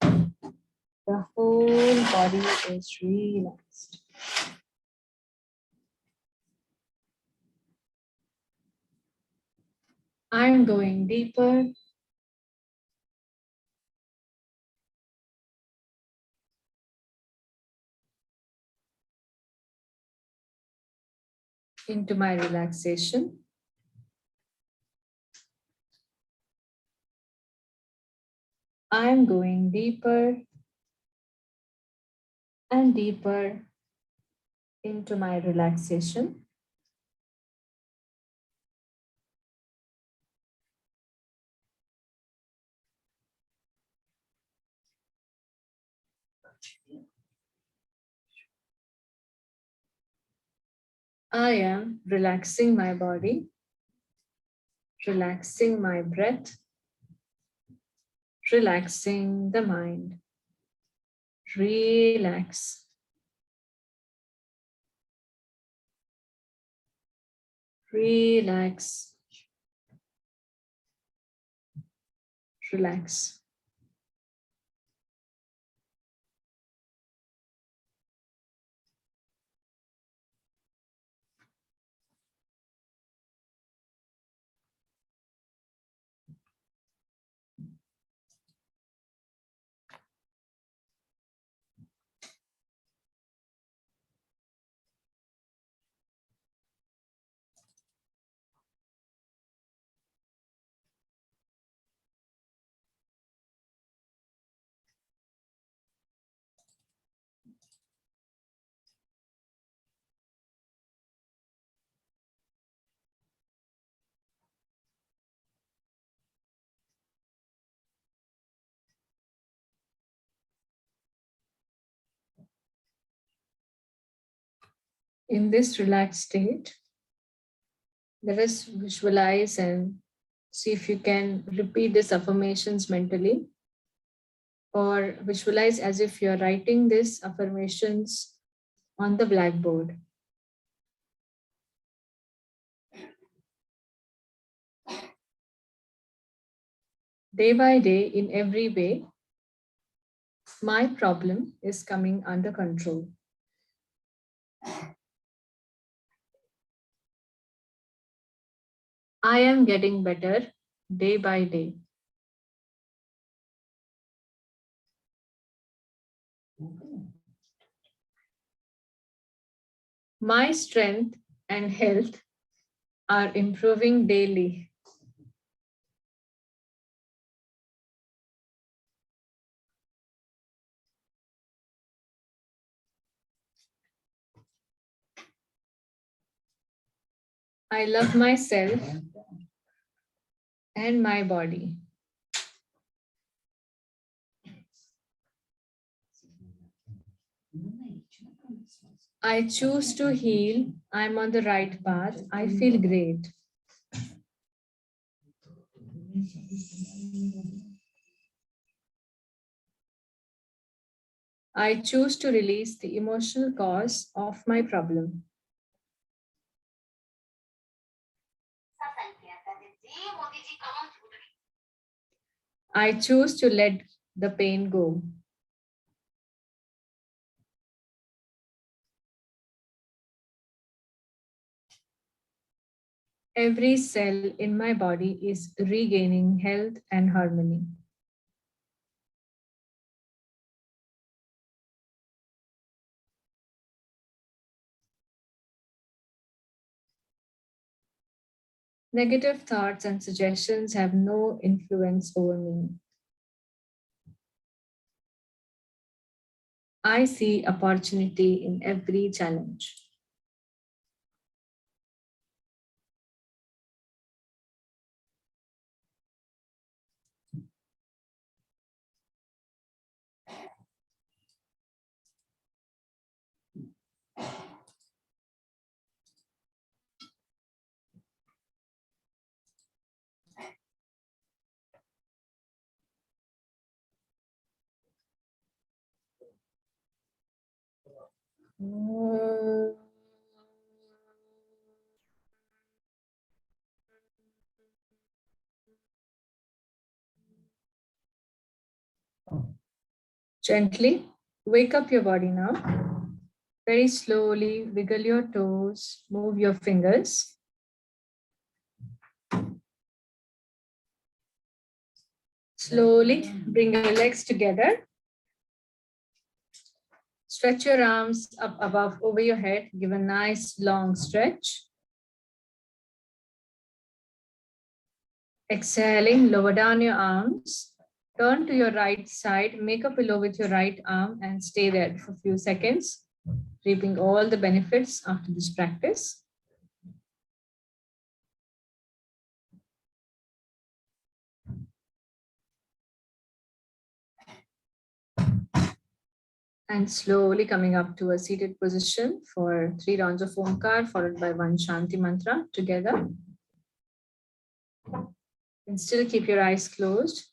The whole body is relaxed. I'm going deeper into my relaxation. I'm going deeper and deeper into my relaxation. I am relaxing my body, relaxing my breath, relaxing the mind. Relax. Relax. Relax. In this relaxed state, let us visualize and see if you can repeat these affirmations mentally, or visualize as if you're writing these affirmations on the blackboard. Day by day, in every way, my problem is coming under control. I am getting better day by day. My strength and health are improving daily. I love myself and my body. I choose to heal. I'm on the right path. I feel great. I choose to release the emotional cause of my problem. I choose to let the pain go. Every cell in my body is regaining health and harmony. Negative thoughts and suggestions have no influence over me. I see opportunity in every challenge. Gently wake up your body now. Very slowly wiggle your toes, move your fingers. Slowly bring your legs together. Stretch your arms up above over your head. Give a nice long stretch. Exhaling, lower down your arms. Turn to your right side. Make a pillow with your right arm and stay there for a few seconds, reaping all the benefits after this practice. And slowly coming up to a seated position for 3 rounds of Omkar, followed by 1 Shanti mantra together. And still keep your eyes closed.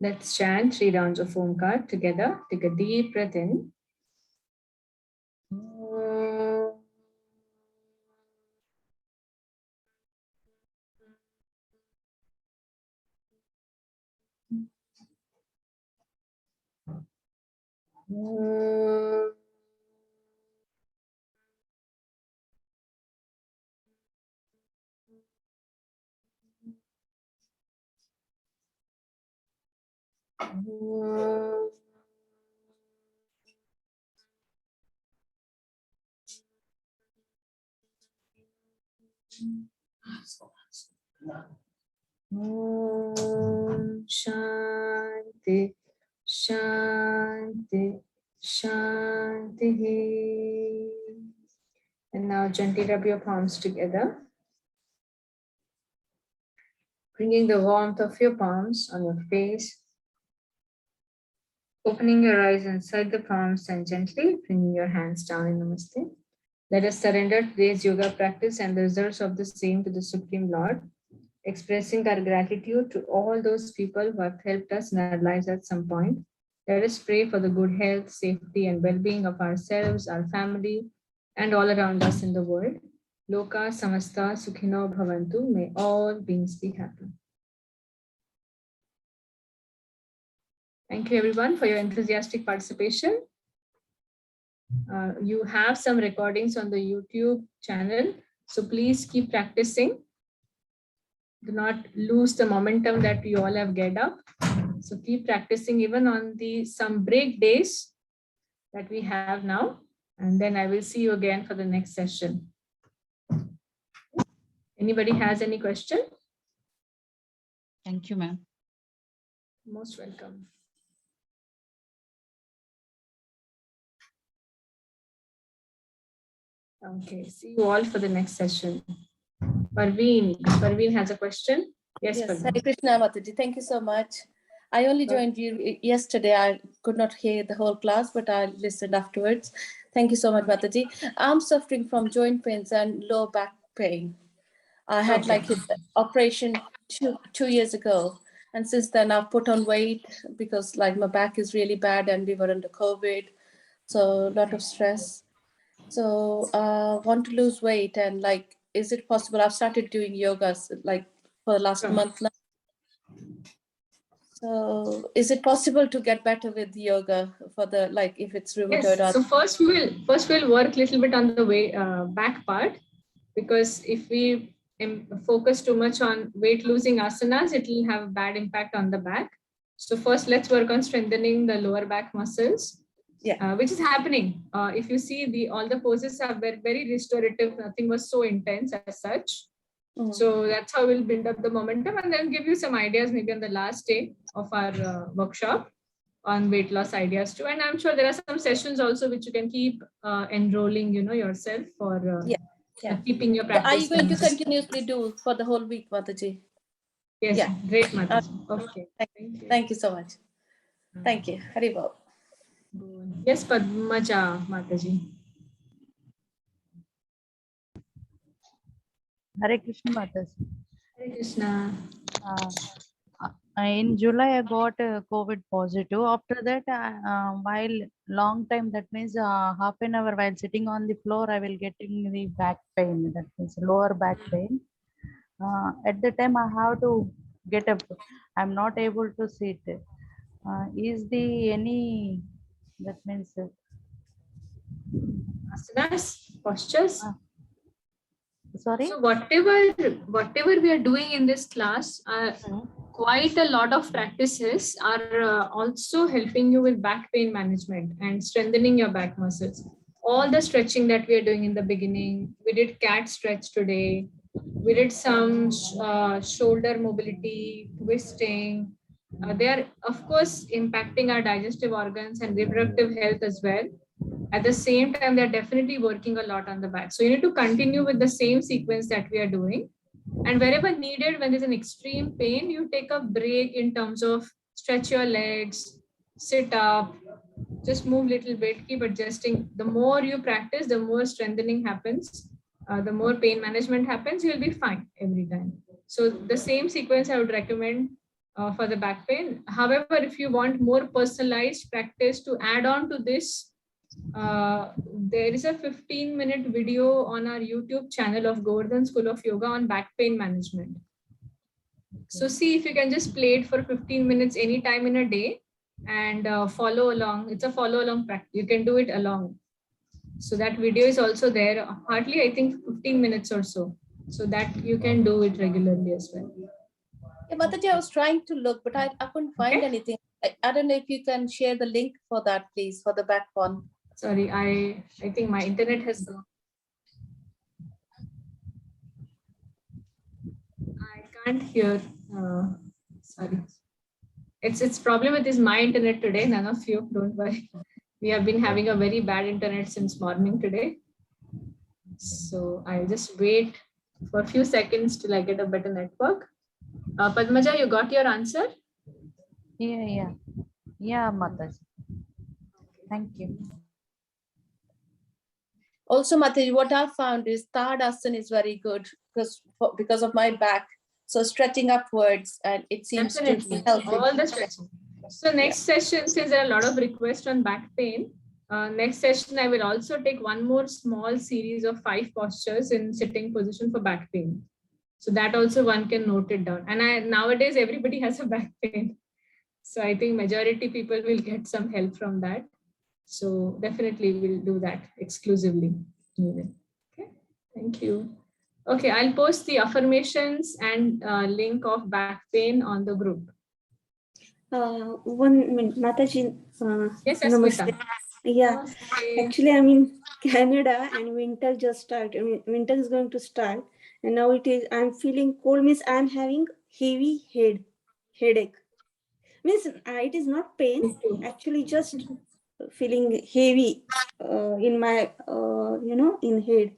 Let's chant 3 rounds of Omkar together. Take a deep breath in. Om Shanti Shanti Shanti. And now gently rub your palms together. Bringing the warmth of your palms on your face. Opening your eyes inside the palms and gently bringing your hands down in Namaste. Let us surrender today's yoga practice and the results of the same to the Supreme Lord, expressing our gratitude to all those people who have helped us in our lives at some point. Let us pray for the good health, safety, and well-being of ourselves, our family, and all around us in the world. Loka samasta sukhino bhavantu. May all beings be happy. Thank you everyone for your enthusiastic participation. You have some recordings on the YouTube channel, so please keep practicing. Do not lose the momentum that you all have get up. So keep practicing even on the some break days that we have now. And then I will see you again for the next session. Anybody has any question? Thank you, ma'am. Most welcome. Okay, see you all for the next session. Parveen has a question. Yes, Yes, Parveen. Hare Krishna Mataji. Thank you so much. I only joined you yesterday. I could not hear the whole class, but I listened afterwards. Thank you so much, Mataji. I'm suffering from joint pains and low back pain. I had Okay. like his operation two years ago. And since then I've put on weight because like my back is really bad and we were under COVID. So a lot of stress. So want to lose weight and like, is it possible? I've started doing yoga like for the last Sure. month now. So is it possible to get better with yoga for the, like if it's rheumatoid? Yes. So first we'll work a little bit on the back part, because if we focus too much on weight losing asanas, it will have a bad impact on the back. So first let's work on strengthening the lower back muscles. Yeah. Which is happening. If you see all the poses are very restorative. Nothing was so intense as such. Mhm. So that's how we'll build up the momentum and then give you some ideas maybe on the last day of our workshop on weight loss ideas too. And I'm sure there are some sessions also which you can keep enrolling, yourself for Yeah. keeping your So are practice. you going to consistent. continuously do for the whole week, Mataji? Yes, Yeah. great, Mataji. Okay. Thank you. Thank you so much. Thank you. Haribol. Yes, Padmaja Mataji. Hare Krishna Mataji. Hare Krishna. In July, I got COVID positive. After that, while long time, that means half an hour while sitting on the floor, I will getting the back pain. That means lower back pain. At the time, I have to get up. I'm not able to sit. Is the any, that means Asanas, postures. sorry? So whatever we are doing in this class, quite a lot of practices are also helping you with back pain management and strengthening your back muscles. All the stretching that we are doing in the beginning, we did cat stretch today. We did some shoulder mobility, twisting. They are, of course, impacting our digestive organs and reproductive health as well. At the same time, they're definitely working a lot on the back. So you need to continue with the same sequence that we are doing. And wherever needed, when there's an extreme pain, you take a break in terms of stretch your legs, sit up, just move a little bit, keep adjusting. The more you practice, the more strengthening happens, the more pain management happens, you'll be fine every time. So the same sequence I would recommend for the back pain. However, if you want more personalized practice to add on to this, there is a 15-minute video on our YouTube channel of Govardhan School of Yoga on back pain management. So see if you can just play it for 15 minutes anytime in a day and follow along. It's a follow along practice. You can do it along. So that video is also there, hardly I think 15 minutes or so. So that you can do it regularly as well. Yeah, Mataji, I was trying to look, but I couldn't find anything. I don't know if you can share the link for that, please, for the back one. Sorry, I think my internet has gone. I can't hear. Sorry. It's problem with my internet today. None of you, don't worry. We have been having a very bad internet since morning today. So I'll just wait for a few seconds till I get a better network. Padmaja, you got your answer? Yeah, Mataji. Thank you. Also, Mataji, what I've found is Tadasana is very good because of my back. So stretching upwards, and it seems Definitely. to help. All the stretching. So next session, since there are a lot of requests on back pain, next session I will also take one more small series of 5 postures in sitting position for back pain. So that also one can note it down. And nowadays everybody has a back pain. So I think majority people will get some help from that. So definitely we'll do that exclusively. Okay, thank you. Okay, I'll post the affirmations and link of back pain on the group. 1 minute, Mataji. Yes, Namaste. Asmita. Yeah, Namaste. actually, I'm in Canada and winter just started. I mean, winter is going to start, and now I'm feeling cold. Means I'm having heavy headache. Means it is not pain. Me too. Actually, just feeling heavy in my in head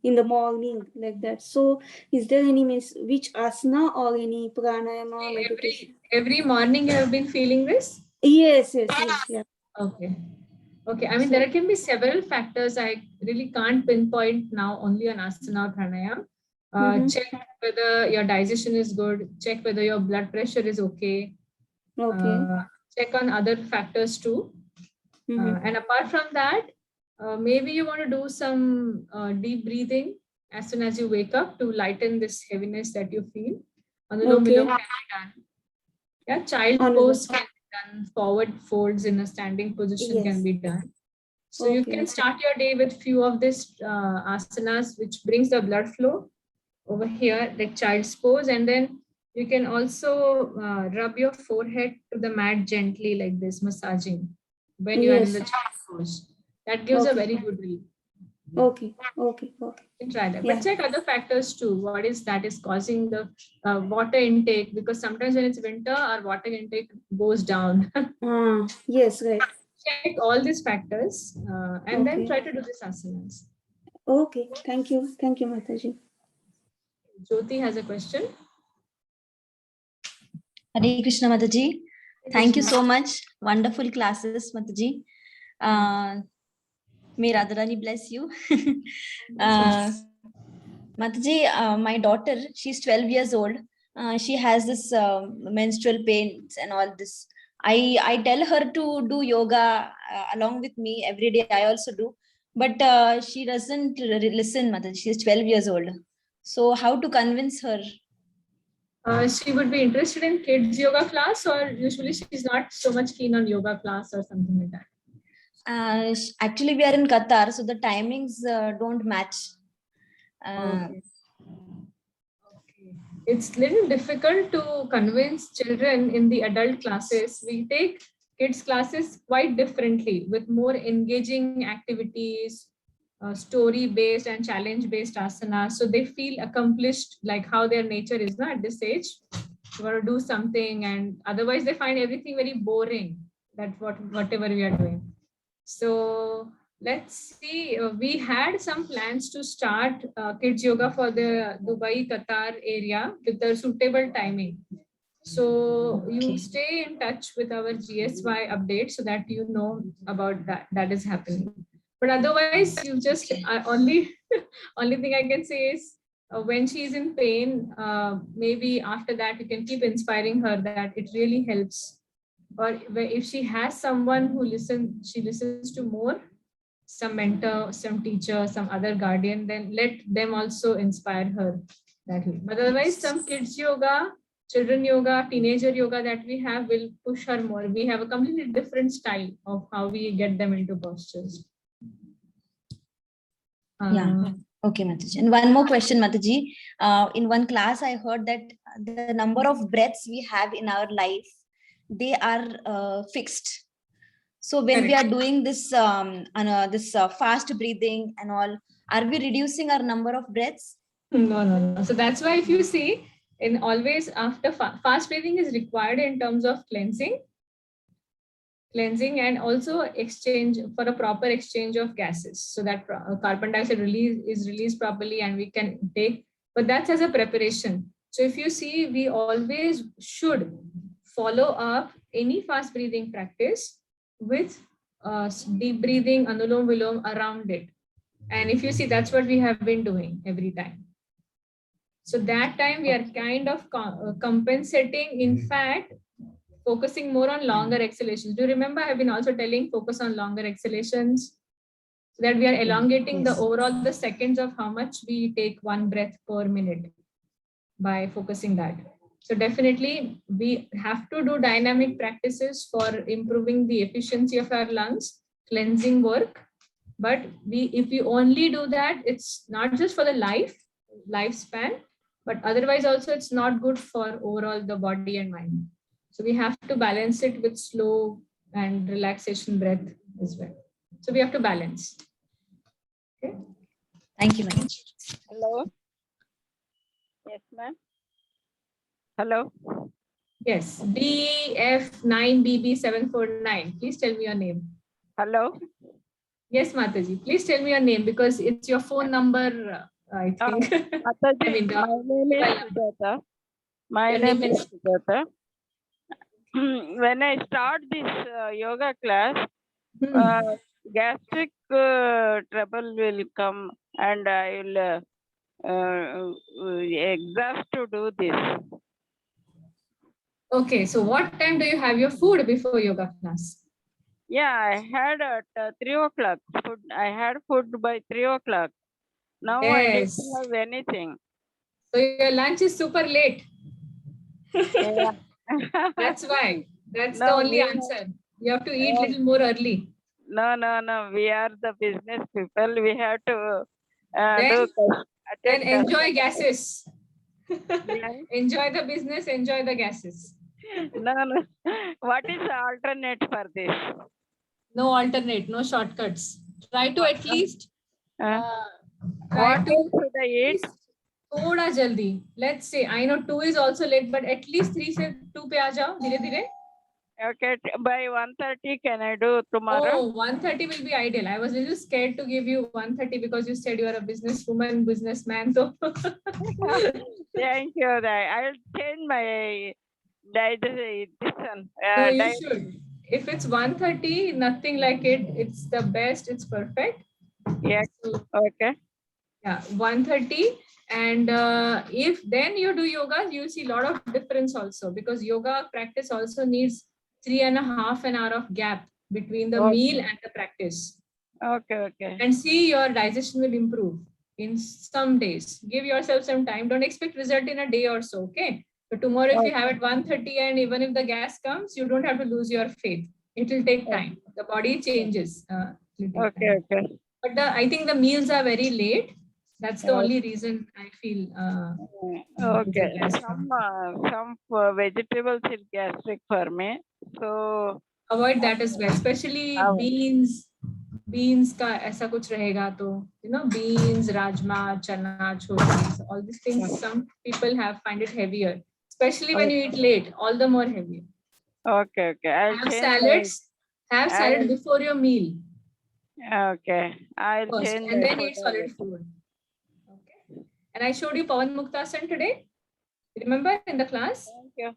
in the morning like that. So, is there any means which asana or any pranayama meditation? Every morning you have been feeling this? Yes, yeah. Okay. Okay, I mean, there can be several factors. I really can't pinpoint now only on asana or pranayama. Check whether your digestion is good, check whether your blood pressure is okay. Okay. Check on other factors too. And apart from that, maybe you want to do some deep breathing as soon as you wake up to lighten this heaviness that you feel. Anulom Vilom can be done. Yeah, child pose can be done. Forward folds in a standing position can be done. So you can start your day with few of these asanas, which brings the blood flow over here, like child's pose, and then you can also rub your forehead to the mat gently like this, massaging when you are in the child's pose. That gives a very good relief. Okay. You can try that. But check other factors too. What is that is causing the water intake? Because sometimes when it's winter, our water intake goes down. Yes, right. Check all these factors and then try to do this asanas. Okay. Thank you, Mataji. Jyoti has a question. Hare Krishna, Mataji. Thank you so much. Wonderful classes, Mataji. May Radharani bless you. Mataji, my daughter, she's 12 years old. She has this menstrual pains and all this. I tell her to do yoga along with me every day. I also do. But she doesn't listen, Mataji. She's 12 years old. So how to convince her? She would be interested in kids yoga class, or usually she's not so much keen on yoga class or something like that. Actually, we are in Qatar, so the timings don't match. Okay. It's little difficult to convince children in the adult classes. We take kids classes quite differently with more engaging activities, story-based and challenge-based asanas. So they feel accomplished, like how their nature is not at this age. You want to do something, and otherwise they find everything very boring. That whatever we are doing. So let's see. We had some plans to start kids yoga for the Dubai, Qatar area with a suitable timing. So you stay in touch with our GSY update so that you know about that is happening. But otherwise, you just only thing I can say is when she is in pain, maybe after that you can keep inspiring her that it really helps. Or if she has someone who she listens to more, some mentor, some teacher, some other guardian, then let them also inspire her that way. But otherwise, some kids yoga, children yoga, teenager yoga that we have will push her more. We have a completely different style of how we get them into postures. Yeah. Okay, Mataji. And one more question, Mataji. In one class, I heard that the number of breaths we have in our life, they are fixed. So when we are doing this fast breathing and all, are we reducing our number of breaths? No. So that's why if you see, in always after fast breathing is required in terms of cleansing and also exchange for a proper exchange of gases, so that carbon dioxide is released properly and we can take. But that's as a preparation. So if you see, we always should follow up any fast breathing practice with deep breathing, anulom vilom around it. And if you see, that's what we have been doing every time. So that time we are kind of compensating, in fact, focusing more on longer exhalations. Do you remember I've been also telling focus on longer exhalations, so that we are elongating the overall the seconds of how much we take one breath per minute by focusing that. So definitely we have to do dynamic practices for improving the efficiency of our lungs, cleansing work. But if we only do that, it's not just for the lifespan, but otherwise also it's not good for overall the body and mind. So we have to balance it with slow and relaxation breath as well. So we have to balance. Okay. Thank you, Mataji. Hello. Yes, ma'am. Hello. Yes, DF9BB749. Please tell me your name. Hello. Yes, Mataji. Please tell me your name because it's your phone number, I think. Mataji, I mean, my name is Sujata. My Your name name is Sujata. When I start this yoga class, gastric trouble will come and I will exhaust to do this. Okay, so what time do you have your food before yoga class? Yeah, I had at 3 o'clock. I had food by 3 o'clock. Now I Yes. didn't have anything. So your lunch is super late. Yeah. That's why. That's the No, only we answer. You have to eat have- little more early. No. We are the business people. We have to Then attend enjoy gases. Yeah. Enjoy the business, enjoy the gases. No. What is the alternate for this? No alternate, no shortcuts. Try to at least Uh, try what to else should I eat? thoda jaldi. Let's say, I know 2 is also late, but at least 3 se 2 pe aa jao, dhire dhire. Okay, by 1:30 can I do tomorrow? Oh, 1:30 will be ideal. I was a little scared to give you 1:30 because you said you are a businesswoman, businessman. So Thank you. I'll change my digestion. no, you Diet. should. If it's 1:30, nothing like it. It's the best. It's perfect. Yeah. So, Okay. yeah, 1:30. And if then you do yoga, you see a lot of difference also, because yoga practice also needs 3.5 hours of gap between the Okay. meal and the practice. Okay. And see your digestion will improve in some days. Give yourself some time. Don't expect result in a day or so. Okay. So tomorrow, if you have at 1:30 and even if the gas comes, you don't have to lose your faith. It will take time. The body changes. Okay. But I think the meals are very late. That's the only reason I feel. Okay. gas Some come. vegetables is gastric for me. So Avoid that as well, especially beans. Beans का ऐसा कुछ रहेगा तो, beans, rajma, chana, chole, all these things some people find it heavier, especially when you eat late, all the more heavier. Okay. I'll Have change salads. Have salad before your meal Okay. I'll first, change and my then food eat solid habit. food. Okay. And I showed you Pawan Muktasan today. Remember in the class? Thank you.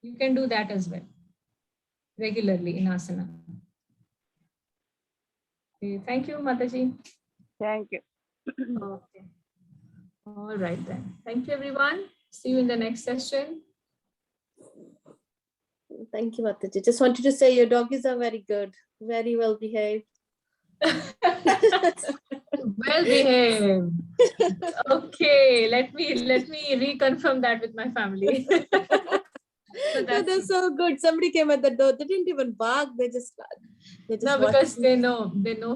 You can do that as well regularly in asana. Okay, thank you, Mataji. Thank you. Okay. All right then. Thank you, everyone. See you in the next session. Thank you, Mataji. Just wanted to say your doggies are very good, very well behaved. Well behaved. Okay, let me reconfirm that with my family. So They're so good. Somebody came at the door. They didn't even bark. They just no, because they know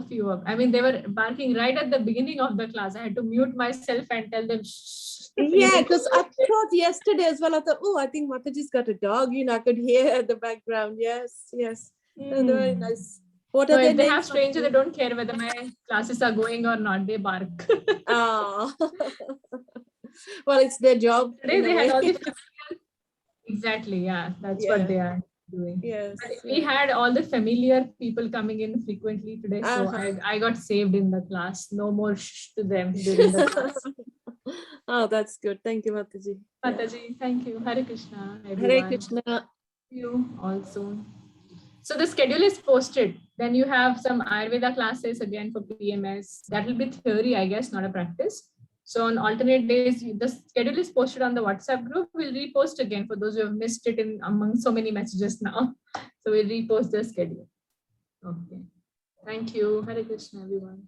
few of. I mean, they were barking right at the beginning of the class. I had to mute myself and tell them. Shh. Yeah, because I thought yesterday as well. I thought, oh, I think Mataji's got a dog. I could hear at the background. Yes. Very nice. What No, are if their they have names? strangers, they don't care whether my classes are going or not. They bark. Oh. Well, it's their job. Today in a they had way. all the exactly, yeah, that's what they are doing. Yes. But we had all the familiar people coming in frequently today, so I got saved in the class. No more shh to them during the class. Oh, that's good. Thank you, Mataji. Mataji, thank you. Hare Krishna, Hare everyone. Krishna. See you all soon. So the schedule is posted. Then you have some Ayurveda classes again for PMS. That will be theory, I guess, not a practice. So on alternate days, the schedule is posted on the WhatsApp group. We'll repost again for those who have missed it in among so many messages now. So we'll repost the schedule. Okay. Thank you. Hare Krishna, everyone.